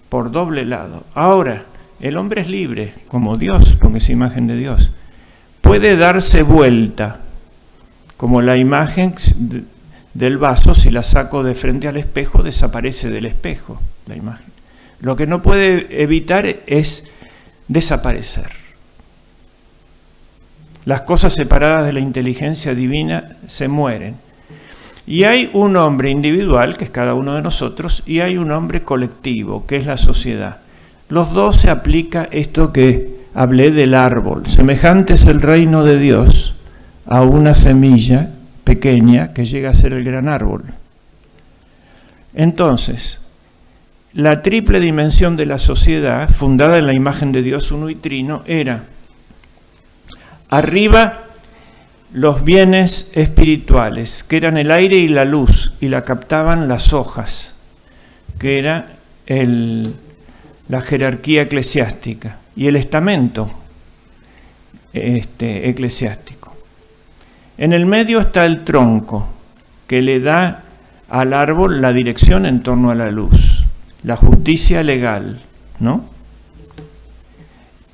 por doble lado. Ahora, el hombre es libre, como Dios, porque es imagen de Dios. Puede darse vuelta, como la imagen del vaso, si la saco de frente al espejo, desaparece del espejo la imagen. Lo que no puede evitar es desaparecer. Las cosas separadas de la inteligencia divina se mueren. Y hay un hombre individual, que es cada uno de nosotros, y hay un hombre colectivo, que es la sociedad. Los dos se aplica esto que hablé del árbol. Semejante es el reino de Dios a una semilla pequeña que llega a ser el gran árbol. Entonces, la triple dimensión de la sociedad, fundada en la imagen de Dios uno y trino, era arriba los bienes espirituales, que eran el aire y la luz, y la captaban las hojas, que era la jerarquía eclesiástica, y el estamento eclesiástico. En el medio está el tronco, que le da al árbol la dirección en torno a la luz, la justicia legal, ¿no?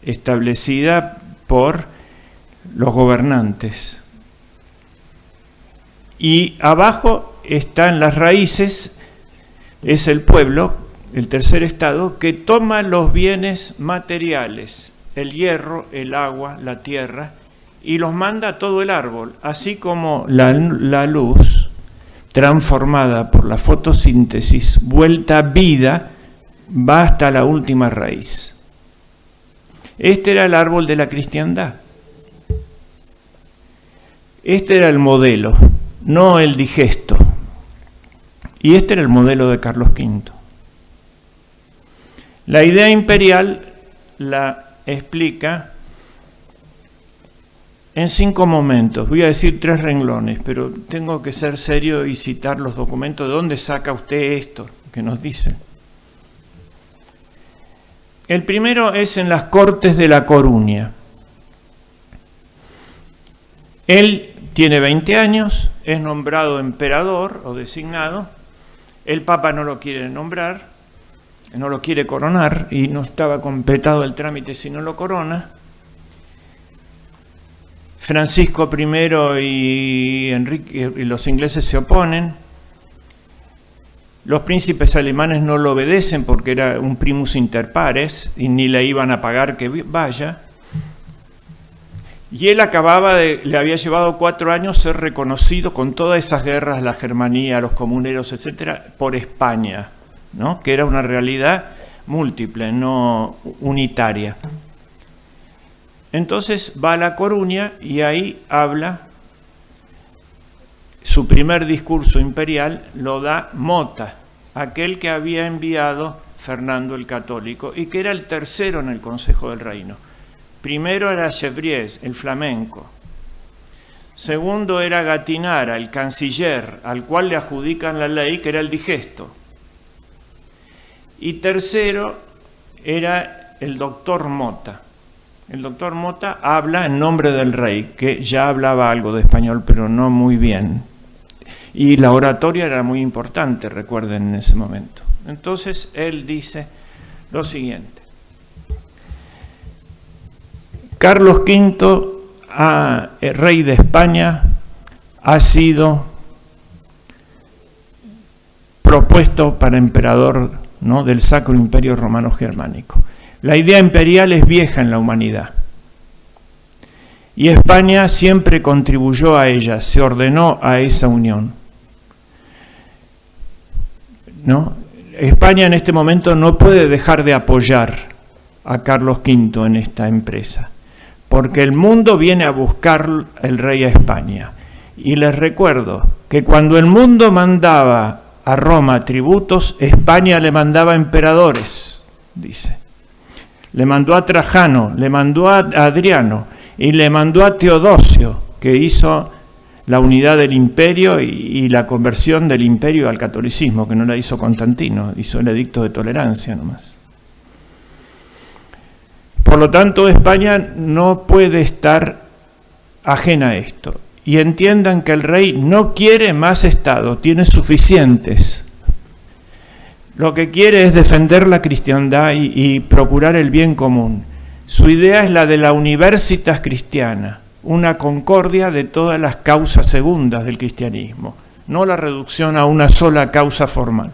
Establecida por los gobernantes. Y abajo están las raíces, es el pueblo, el tercer estado, que toma los bienes materiales, el hierro, el agua, la tierra, y los manda a todo el árbol, así como la luz, transformada por la fotosíntesis, vuelta a vida, va hasta la última raíz. Este era el árbol de la cristiandad. Este era el modelo, no el digesto. Y este era el modelo de Carlos V. La idea imperial la explica en 5 momentos. Voy a decir 3 renglones, pero tengo que ser serio y citar los documentos. ¿De dónde saca usted esto que nos dice? El primero es en las Cortes de La Coruña. Él tiene 20 años, es nombrado emperador o designado. El Papa no lo quiere nombrar, no lo quiere coronar y no estaba completado el trámite si no lo corona. Francisco I y Enrique y los ingleses se oponen. Los príncipes alemanes no lo obedecen porque era un primus inter pares y ni le iban a pagar que vaya. Y él le había llevado 4 años ser reconocido con todas esas guerras, la Germanía, los comuneros, etcétera, por España, ¿no? Que era una realidad múltiple, no unitaria. Entonces va a La Coruña y ahí habla, su primer discurso imperial lo da Mota, aquel que había enviado Fernando el Católico y que era el tercero en el Consejo del Reino. Primero era Chevrier, el flamenco. Segundo era Gattinara, el canciller, al cual le adjudican la ley, que era el digesto. Y tercero era el doctor Mota. El doctor Mota habla en nombre del rey, que ya hablaba algo de español, pero no muy bien. Y la oratoria era muy importante, recuerden, en ese momento. Entonces él dice lo siguiente. Carlos V, rey de España, ha sido propuesto para emperador, ¿no?, del Sacro Imperio Romano Germánico. La idea imperial es vieja en la humanidad y España siempre contribuyó a ella, se ordenó a esa unión, ¿no? España en este momento no puede dejar de apoyar a Carlos V en esta empresa, porque el mundo viene a buscar el rey a España. Y les recuerdo que cuando el mundo mandaba a Roma tributos, España le mandaba emperadores, dice. Le mandó a Trajano, le mandó a Adriano y le mandó a Teodosio, que hizo la unidad del imperio y la conversión del imperio al catolicismo, que no la hizo Constantino, hizo el edicto de tolerancia nomás. Por lo tanto, España no puede estar ajena a esto. Y entiendan que el rey no quiere más Estado, tiene suficientes. Lo que quiere es defender la cristiandad y procurar el bien común. Su idea es la de la Universitas Cristiana, una concordia de todas las causas segundas del cristianismo, no la reducción a una sola causa formal.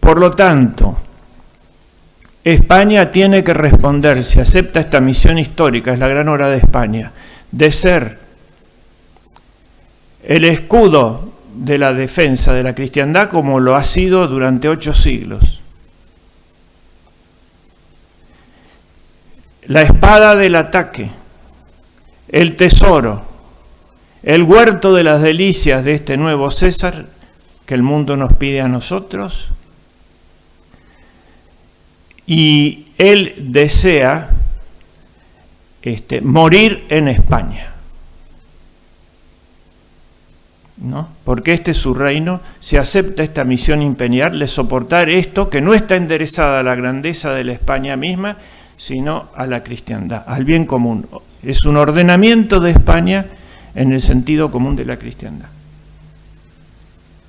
Por lo tanto, España tiene que responder, si acepta esta misión histórica, es la gran hora de España, de ser el escudo de la defensa de la cristiandad como lo ha sido durante 8 siglos. La espada del ataque, el tesoro, el huerto de las delicias de este nuevo César que el mundo nos pide a nosotros. Y él desea morir en España, ¿no? Porque este es su reino. Si acepta esta misión imperial, de soportar esto, que no está enderezada a la grandeza de la España misma, sino a la cristiandad, al bien común. Es un ordenamiento de España en el sentido común de la cristiandad.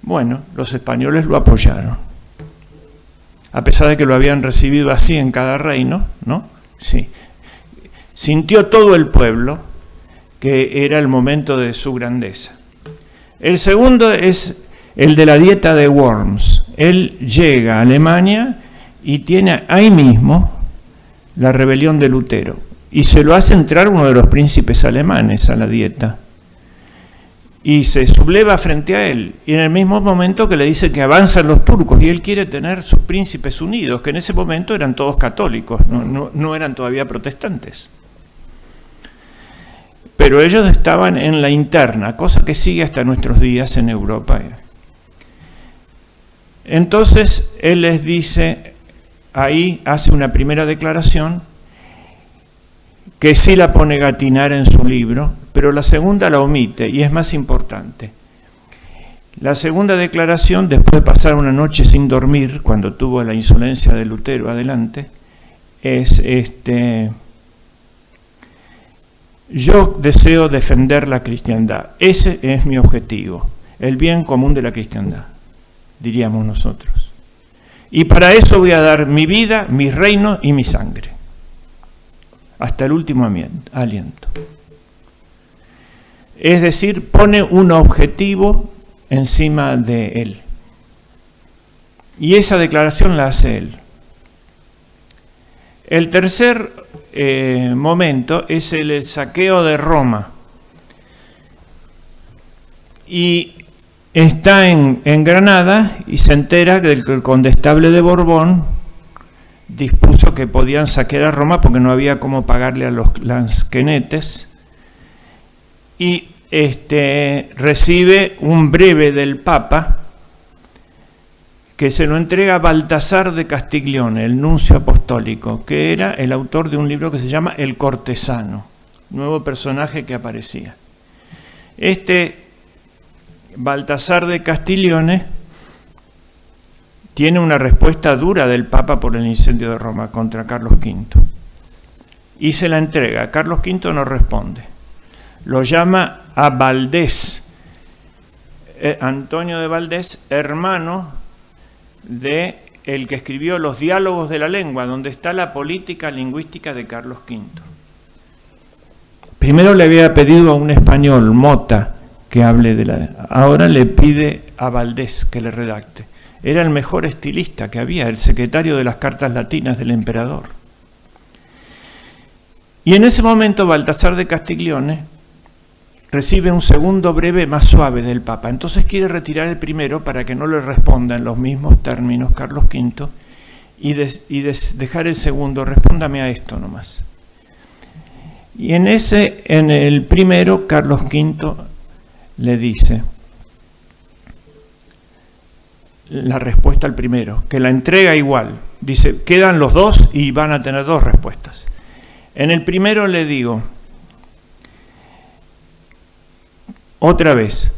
Bueno, los españoles lo apoyaron, a pesar de que lo habían recibido así en cada reino, ¿no? Sí. Sintió todo el pueblo que era el momento de su grandeza. El segundo es el de la dieta de Worms. Él llega a Alemania y tiene ahí mismo la rebelión de Lutero. Y se lo hace entrar uno de los príncipes alemanes a la dieta. Y se subleva frente a él, y en el mismo momento que le dice que avanzan los turcos, y él quiere tener sus príncipes unidos, que en ese momento eran todos católicos, no eran todavía protestantes. Pero ellos estaban en la interna, cosa que sigue hasta nuestros días en Europa. Entonces él les dice, ahí hace una primera declaración, que sí la pone Gatinar en su libro, pero la segunda la omite y es más importante. La segunda declaración, después de pasar una noche sin dormir, cuando tuvo la insolencia de Lutero adelante, es yo deseo defender la cristiandad. Ese es mi objetivo, el bien común de la cristiandad, diríamos nosotros. Y para eso voy a dar mi vida, mi reino y mi sangre, hasta el último aliento. Es decir, pone un objetivo encima de él. Y esa declaración la hace él. El tercer momento es el saqueo de Roma. Y está en Granada y se entera que el condestable de Borbón dispuso que podían saquear a Roma porque no había cómo pagarle a los lansquenetes. Y recibe un breve del Papa que se lo entrega a Baltasar de Castiglione, el nuncio apostólico, que era el autor de un libro que se llama El Cortesano, nuevo personaje que aparecía. Baltasar de Castiglione tiene una respuesta dura del Papa por el incendio de Roma contra Carlos V y se la entrega. Carlos V no responde. Lo llama a Valdés, Antonio de Valdés, hermano de el que escribió Los diálogos de la lengua, donde está la política lingüística de Carlos V. Primero le había pedido a un español, Mota, que hable de la... Ahora le pide a Valdés que le redacte. Era el mejor estilista que había, el secretario de las cartas latinas del emperador. Y en ese momento Baltasar de Castiglione recibe un segundo breve más suave del Papa. Entonces quiere retirar el primero para que no le responda en los mismos términos Carlos V y dejar el segundo, respóndame a esto nomás. Y en el primero, Carlos V le dice la respuesta al primero, que la entrega igual. Dice, quedan los dos y van a tener dos respuestas. En el primero le digo, otra vez,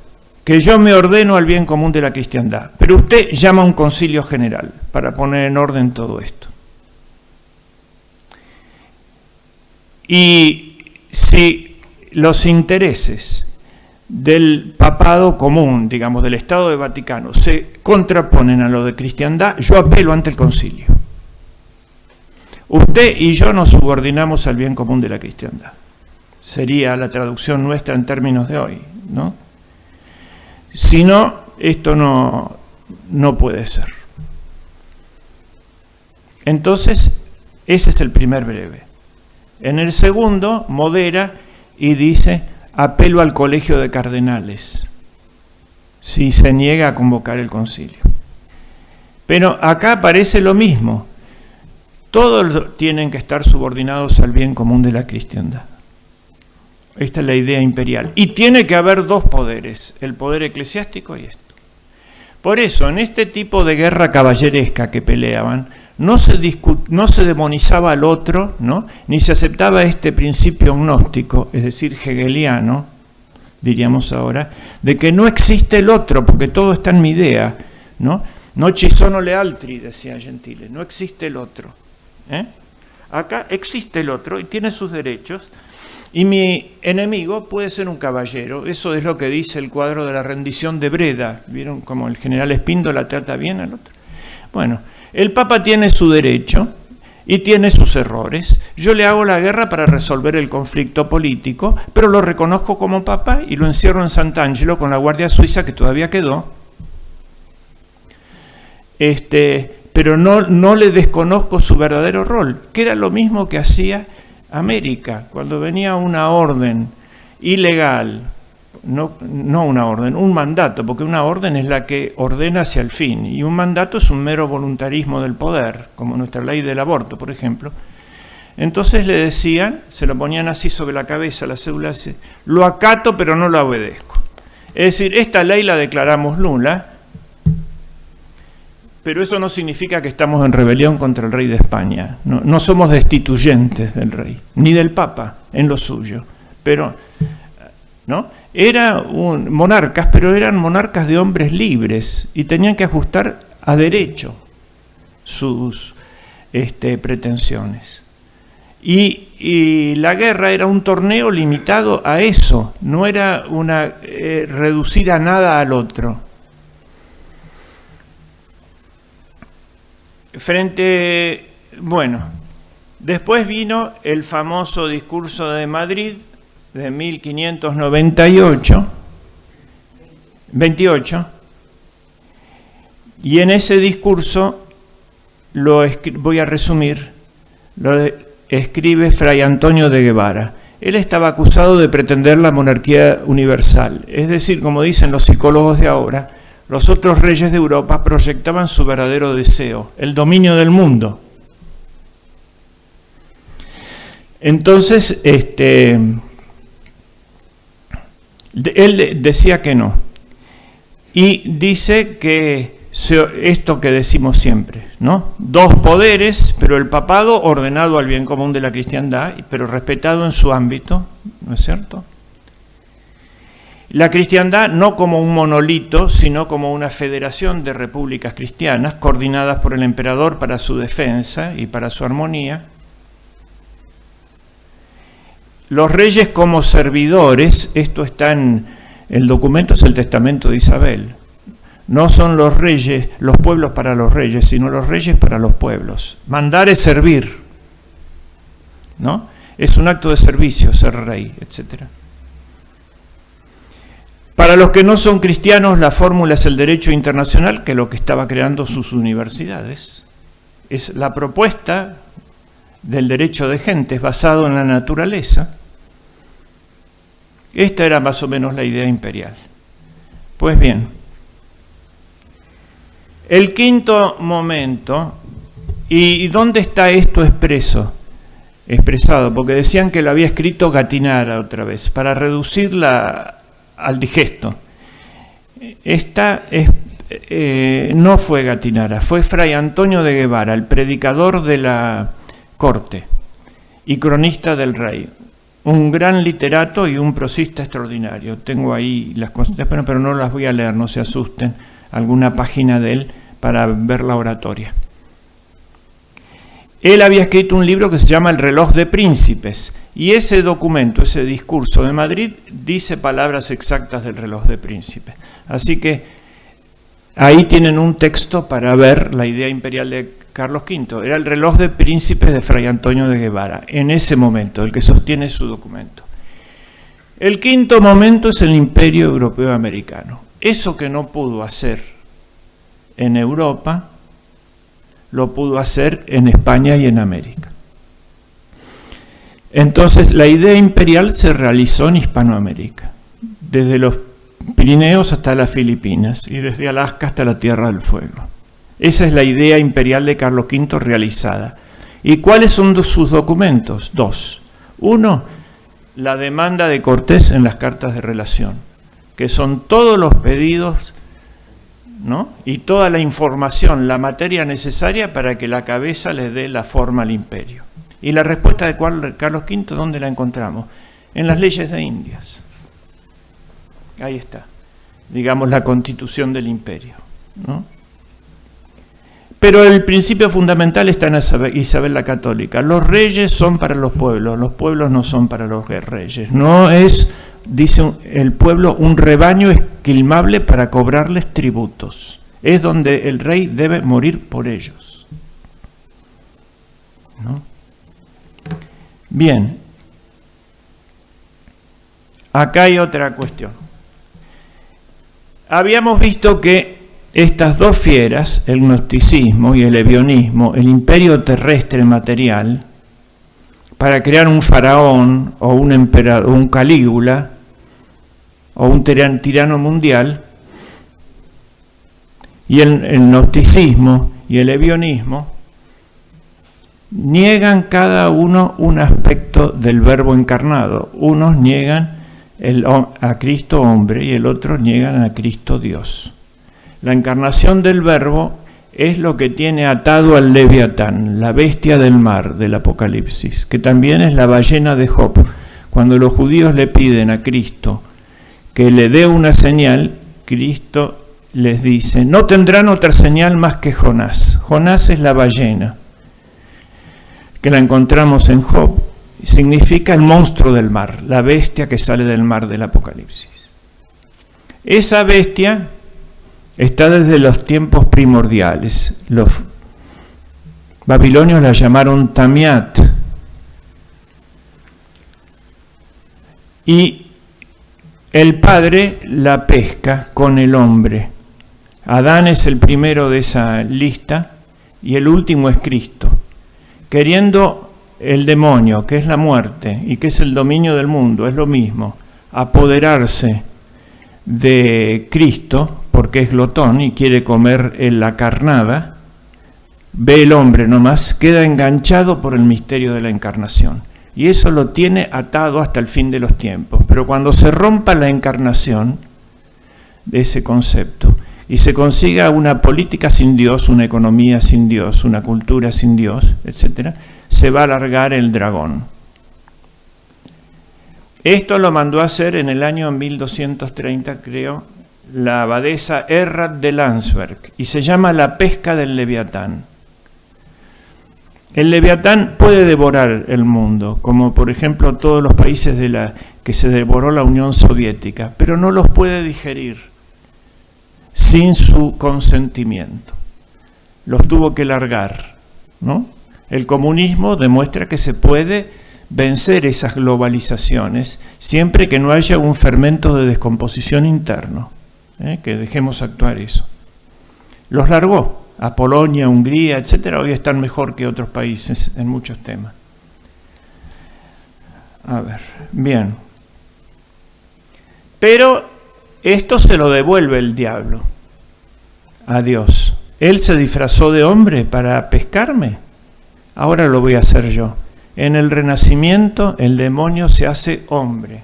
que yo me ordeno al bien común de la cristiandad, pero usted llama a un concilio general para poner en orden todo esto. Y si los intereses del papado común, digamos, del Estado de Vaticano, se contraponen a lo de cristiandad, yo apelo ante el concilio. Usted y yo nos subordinamos al bien común de la cristiandad. Sería la traducción nuestra en términos de hoy, ¿no? Si no, esto no puede ser. Entonces, ese es el primer breve. En el segundo, modera y dice, apelo al colegio de cardenales, si se niega a convocar el concilio. Pero acá aparece lo mismo. Todos tienen que estar subordinados al bien común de la cristiandad. Esta es la idea imperial. Y tiene que haber dos poderes, el poder eclesiástico y esto. Por eso, en este tipo de guerra caballeresca que peleaban, no se demonizaba al otro, ¿no? Ni se aceptaba este principio gnóstico, es decir, hegeliano, diríamos ahora, de que no existe el otro, porque todo está en mi idea, ¿no? No ci sono le altri, decía Gentile, no existe el otro. Acá existe el otro y tiene sus derechos, y mi enemigo puede ser un caballero. Eso es lo que dice el cuadro de la rendición de Breda. ¿Vieron cómo el general Espíndola trata bien al otro? Bueno, el Papa tiene su derecho y tiene sus errores. Yo le hago la guerra para resolver el conflicto político, pero lo reconozco como Papa y lo encierro en Sant'Angelo con la Guardia Suiza que todavía quedó. Pero no le desconozco su verdadero rol, que era lo mismo que hacía América. Cuando venía una orden ilegal, no una orden, un mandato, porque una orden es la que ordena hacia el fin, y un mandato es un mero voluntarismo del poder, como nuestra ley del aborto, por ejemplo. Entonces le decían, se lo ponían así sobre la cabeza, la cédula dice, lo acato pero no lo obedezco. Es decir, esta ley la declaramos nula, pero eso no significa que estamos en rebelión contra el rey de España. No somos destituyentes del rey, ni del Papa en lo suyo. Pero, ¿no? Monarcas, pero eran monarcas de hombres libres y tenían que ajustar a derecho sus pretensiones. Y la guerra era un torneo limitado a eso, no era reducir a nada al otro. Después vino el famoso discurso de Madrid de 1528, y en ese discurso, voy a resumir, lo escribe Fray Antonio de Guevara. Él estaba acusado de pretender la monarquía universal, es decir, como dicen los psicólogos de ahora, los otros reyes de Europa proyectaban su verdadero deseo, el dominio del mundo. Entonces, él decía que no. Y dice que esto que decimos siempre, ¿no? Dos poderes, pero el papado ordenado al bien común de la cristiandad, pero respetado en su ámbito, ¿no es cierto? La cristiandad no como un monolito, sino como una federación de repúblicas cristianas coordinadas por el emperador para su defensa y para su armonía. Los reyes como servidores, esto está en el documento, es el testamento de Isabel. No son los reyes, los pueblos para los reyes, sino los reyes para los pueblos. Mandar es servir, ¿no? Es un acto de servicio ser rey, etc. Para los que no son cristianos, la fórmula es el derecho internacional, que es lo que estaba creando sus universidades. Es la propuesta del derecho de gentes basado en la naturaleza. Esta era más o menos la idea imperial. Pues bien, el quinto momento, ¿y dónde está esto expresado? Porque decían que lo había escrito Gattinara otra vez, para reducirla al digesto. Esta no fue Gattinara, fue Fray Antonio de Guevara, el predicador de la corte y cronista del rey. Un gran literato y un prosista extraordinario. Tengo ahí las consultas, pero no las voy a leer, no se asusten, alguna página de él para ver la oratoria. Él había escrito un libro que se llama El reloj de príncipes, y ese documento, ese discurso de Madrid, dice palabras exactas del reloj de príncipes. Así que ahí tienen un texto para ver la idea imperial de Carlos V. Era el reloj de príncipes de Fray Antonio de Guevara, en ese momento, el que sostiene su documento. El quinto momento es el imperio europeo americano. Eso que no pudo hacer en Europa, lo pudo hacer en España y en América. Entonces, la idea imperial se realizó en Hispanoamérica, desde los Pirineos hasta las Filipinas y desde Alaska hasta la Tierra del Fuego. Esa es la idea imperial de Carlos V realizada. ¿Y cuáles son sus documentos? Dos. Uno, la demanda de Cortés en las cartas de relación, que son todos los pedidos, ¿no? Y toda la información, la materia necesaria para que la cabeza le dé la forma al imperio. Y la respuesta de Carlos V, ¿dónde la encontramos? En las leyes de Indias. Ahí está, digamos, la constitución del imperio, ¿no? Pero el principio fundamental está en Isabel la Católica. Los reyes son para los pueblos no son para los reyes. No es, dice el pueblo, un rebaño esquilmable para cobrarles tributos. Es donde el rey debe morir por ellos, ¿no? Bien, acá hay otra cuestión. Habíamos visto que estas dos fieras, el gnosticismo y el ebionismo, el imperio terrestre material, para crear un faraón o un emperador, un Calígula o un tirano mundial, y el gnosticismo y el ebionismo niegan cada uno un aspecto del verbo encarnado. Unos niegan a Cristo hombre y el otro niegan a Cristo Dios. La encarnación del verbo es lo que tiene atado al Leviatán, la bestia del mar del Apocalipsis, que también es la ballena de Job. Cuando los judíos le piden a Cristo que le dé una señal, Cristo les dice, no tendrán otra señal más que Jonás. Jonás es la ballena, que la encontramos en Job. Significa el monstruo del mar, la bestia que sale del mar del Apocalipsis. Esa bestia está desde los tiempos primordiales. Los babilonios la llamaron Tamiat. Y el Padre la pesca con el hombre. Adán es el primero de esa lista y el último es Cristo. Queriendo el demonio, que es la muerte y que es el dominio del mundo, es lo mismo, apoderarse de Cristo, porque es glotón y quiere comer en la carnada, ve el hombre nomás, queda enganchado por el misterio de la encarnación. Y eso lo tiene atado hasta el fin de los tiempos. Pero cuando se rompa la encarnación de ese concepto y se consiga una política sin Dios, una economía sin Dios, una cultura sin Dios, etc., se va a alargar el dragón. Esto lo mandó a hacer en el año 1230, creo, la abadesa Errad de Landsberg, y se llama la pesca del Leviatán. El Leviatán puede devorar el mundo, como por ejemplo todos los países que se devoró la Unión Soviética, pero no los puede digerir. sin su consentimiento. Los tuvo que largar, ¿no? El comunismo demuestra que se puede vencer esas globalizaciones siempre que no haya un fermento de descomposición interno, que dejemos actuar eso. Los largó a Polonia, Hungría, etcétera. Hoy están mejor que otros países en muchos temas. A ver, bien. Pero esto se lo devuelve el diablo a Dios. Él se disfrazó de hombre para pescarme. Ahora lo voy a hacer yo. En el Renacimiento el demonio se hace hombre.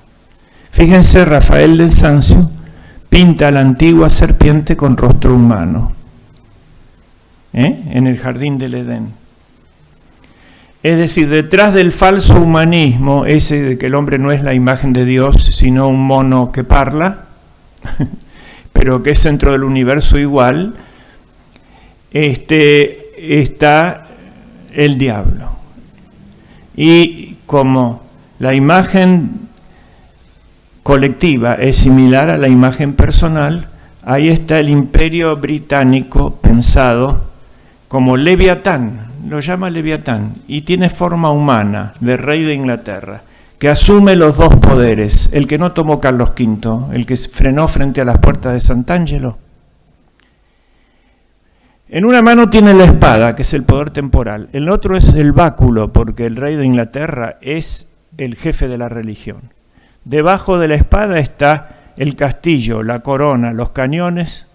Fíjense, Rafael del Sancio pinta a la antigua serpiente con rostro humano, en el jardín del Edén. Es decir, detrás del falso humanismo, ese de que el hombre no es la imagen de Dios, sino un mono que parla, pero que es centro del universo igual, está el diablo. Y como la imagen colectiva es similar a la imagen personal, ahí está el imperio británico pensado como Leviatán, lo llama Leviatán, y tiene forma humana de rey de Inglaterra, que asume los dos poderes, el que no tomó Carlos V, el que frenó frente a las puertas de Sant'Angelo. En una mano tiene la espada, que es el poder temporal. El otro es el báculo, porque el rey de Inglaterra es el jefe de la religión. Debajo de la espada está el castillo, la corona, los cañones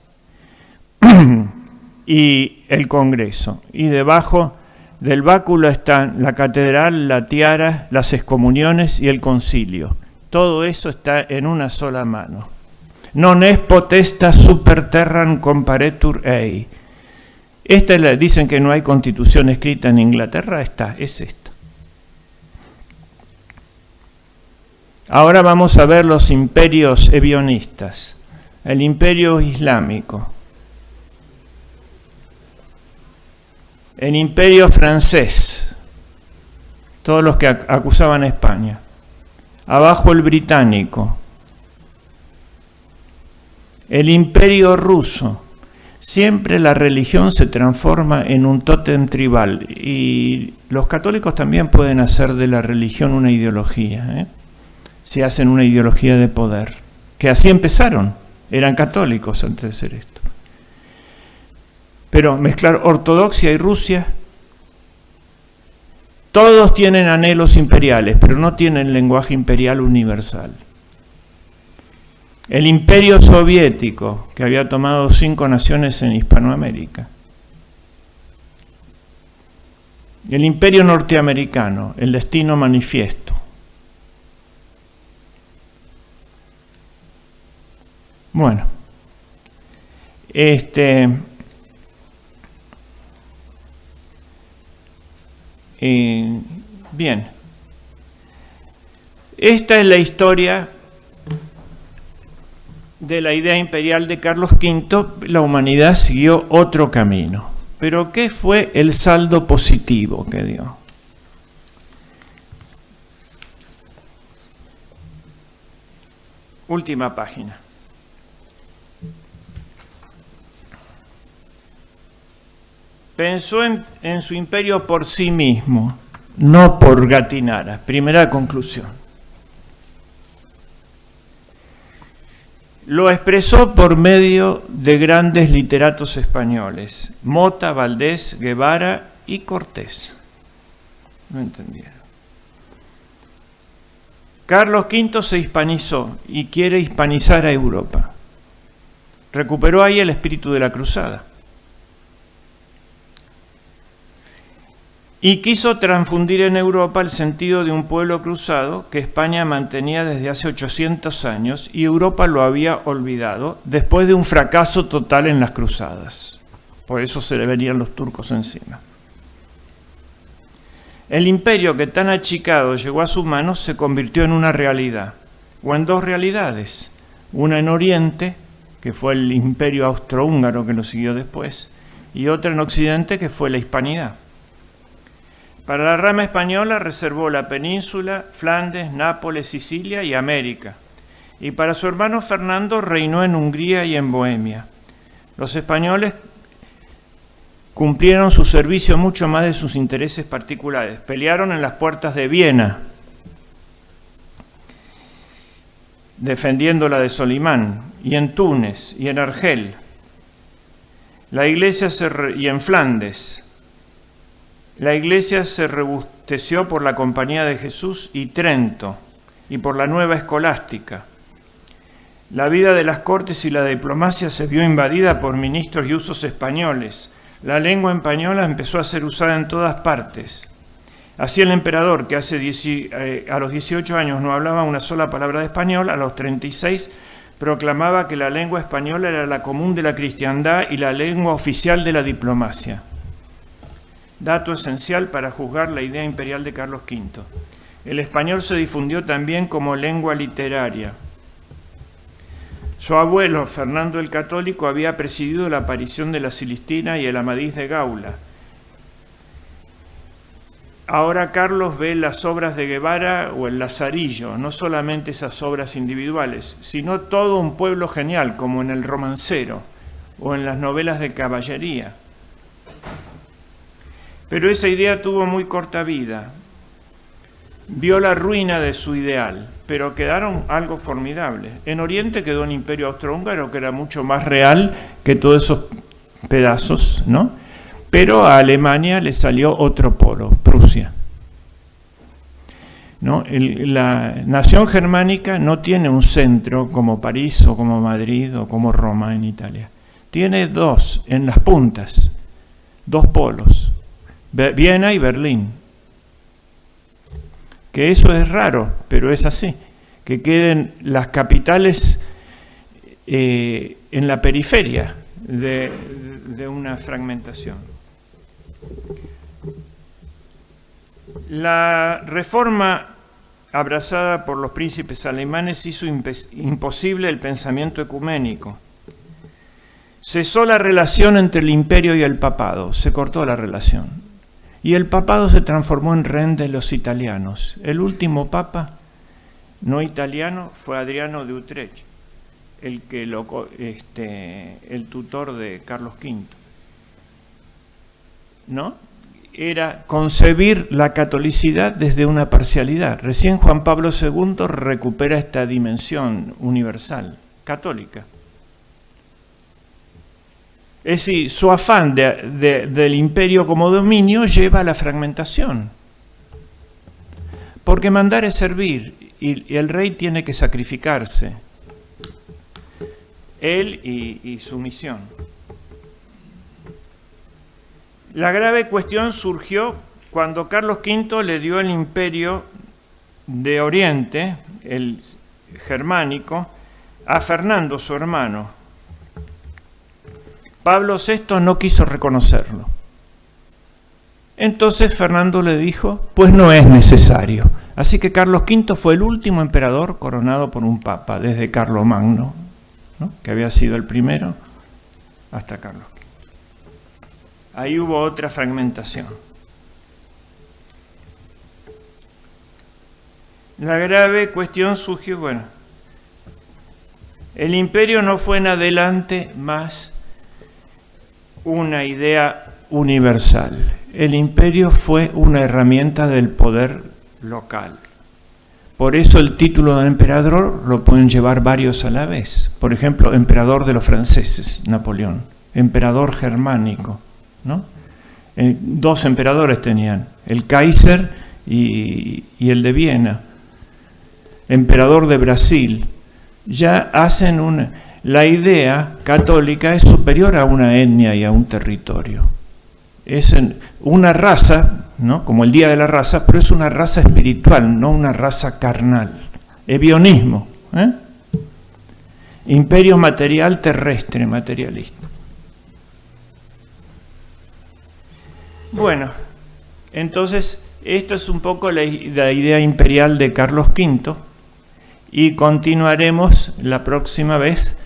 y el Congreso. Y debajo del báculo están la catedral, la tiara, las excomuniones y el concilio. Todo eso está en una sola mano. Non est potestas super terram comparetur ei. Dicen que no hay constitución escrita en Inglaterra, es esta. Ahora vamos a ver los imperios ebionistas. El imperio islámico. El imperio francés. Todos los que acusaban a España. Abajo el británico. El imperio ruso. Siempre la religión se transforma en un tótem tribal y los católicos también pueden hacer de la religión una ideología, si hacen una ideología de poder, que así empezaron, eran católicos antes de ser esto. Pero mezclar ortodoxia y Rusia, todos tienen anhelos imperiales, pero no tienen lenguaje imperial universal. El imperio soviético, que había tomado 5 naciones en Hispanoamérica. El imperio norteamericano, el destino manifiesto. Bueno, bien. Esta es la historia de la idea imperial de Carlos V. La humanidad siguió otro camino. Pero ¿qué fue el saldo positivo que dio? Última página. Pensó en su imperio por sí mismo, no por Gattinara. Primera conclusión. Lo expresó por medio de grandes literatos españoles, Mota, Valdés, Guevara y Cortés. No entendieron. Carlos V se hispanizó y quiere hispanizar a Europa. Recuperó ahí el espíritu de la cruzada. Y quiso transfundir en Europa el sentido de un pueblo cruzado que España mantenía desde hace 800 años y Europa lo había olvidado después de un fracaso total en las cruzadas. Por eso se le venían los turcos encima. El imperio que tan achicado llegó a sus manos se convirtió en una realidad, o en dos realidades. Una en Oriente, que fue el imperio austrohúngaro que lo siguió después, y otra en Occidente, que fue la hispanidad. Para la rama española reservó la península, Flandes, Nápoles, Sicilia y América. Y para su hermano Fernando reinó en Hungría y en Bohemia. Los españoles cumplieron su servicio mucho más de sus intereses particulares. Pelearon en las puertas de Viena, defendiendo la de Solimán, y en Túnez, y en Argel. La iglesia y en Flandes. La iglesia se robusteció por la Compañía de Jesús y Trento, y por la nueva escolástica. La vida de las cortes y la diplomacia se vio invadida por ministros y usos españoles. La lengua española empezó a ser usada en todas partes. Así el emperador, que a los 18 años no hablaba una sola palabra de español, a los 36 proclamaba que la lengua española era la común de la cristiandad y la lengua oficial de la diplomacia. Dato esencial para juzgar la idea imperial de Carlos V. El español se difundió también como lengua literaria. Su abuelo, Fernando el Católico, había presidido la aparición de la Cilistina y el Amadís de Gaula. Ahora Carlos ve las obras de Guevara o el Lazarillo, no solamente esas obras individuales, sino todo un pueblo genial, como en el Romancero o en las novelas de caballería. Pero esa idea tuvo muy corta vida. Vio la ruina de su ideal, pero quedaron algo formidable. En Oriente quedó un imperio austrohúngaro que era mucho más real que todos esos pedazos, ¿no? Pero a Alemania le salió otro polo, Prusia, ¿no? La nación germánica no tiene un centro como París o como Madrid o como Roma en Italia. Tiene dos en las puntas, dos polos, Viena y Berlín. Que eso es raro, pero es así, que queden las capitales en la periferia de una fragmentación. La reforma abrazada por los príncipes alemanes hizo imposible el pensamiento ecuménico. Cesó la relación entre el imperio y el papado, se cortó la relación. Y el papado se transformó en rehén de los italianos. El último papa no italiano fue Adriano de Utrecht, el tutor de Carlos V. ¿No? Era concebir la catolicidad desde una parcialidad. Recién Juan Pablo II recupera esta dimensión universal, católica. Es decir, su afán del imperio como dominio lleva a la fragmentación. Porque mandar es servir y el rey tiene que sacrificarse. Él y su misión. La grave cuestión surgió cuando Carlos V le dio el imperio de Oriente, el germánico, a Fernando, su hermano. Pablo VI no quiso reconocerlo. Entonces Fernando le dijo, pues no es necesario. Así que Carlos V fue el último emperador coronado por un papa, desde Carlomagno, ¿no? Que había sido el primero, hasta Carlos V. Ahí hubo otra fragmentación. La grave cuestión surgió, el imperio no fue en adelante más una idea universal. El imperio fue una herramienta del poder local. Por eso el título de emperador lo pueden llevar varios a la vez. Por ejemplo, emperador de los franceses, Napoleón. Emperador germánico, ¿no? Dos emperadores tenían, el Kaiser y el de Viena. Emperador de Brasil. Ya hacen la idea católica es superior a una etnia y a un territorio. Es una raza, ¿no? Como el Día de la Raza, pero es una raza espiritual, no una raza carnal. Ebionismo, imperio material terrestre, materialista. Bueno, entonces esto es un poco la idea imperial de Carlos V y continuaremos la próxima vez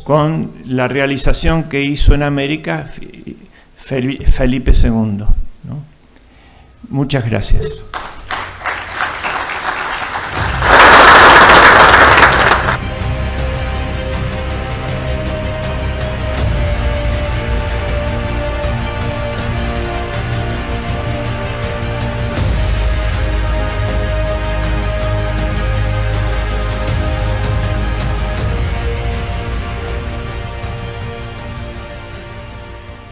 con la realización que hizo en América Felipe II, ¿no? Muchas gracias.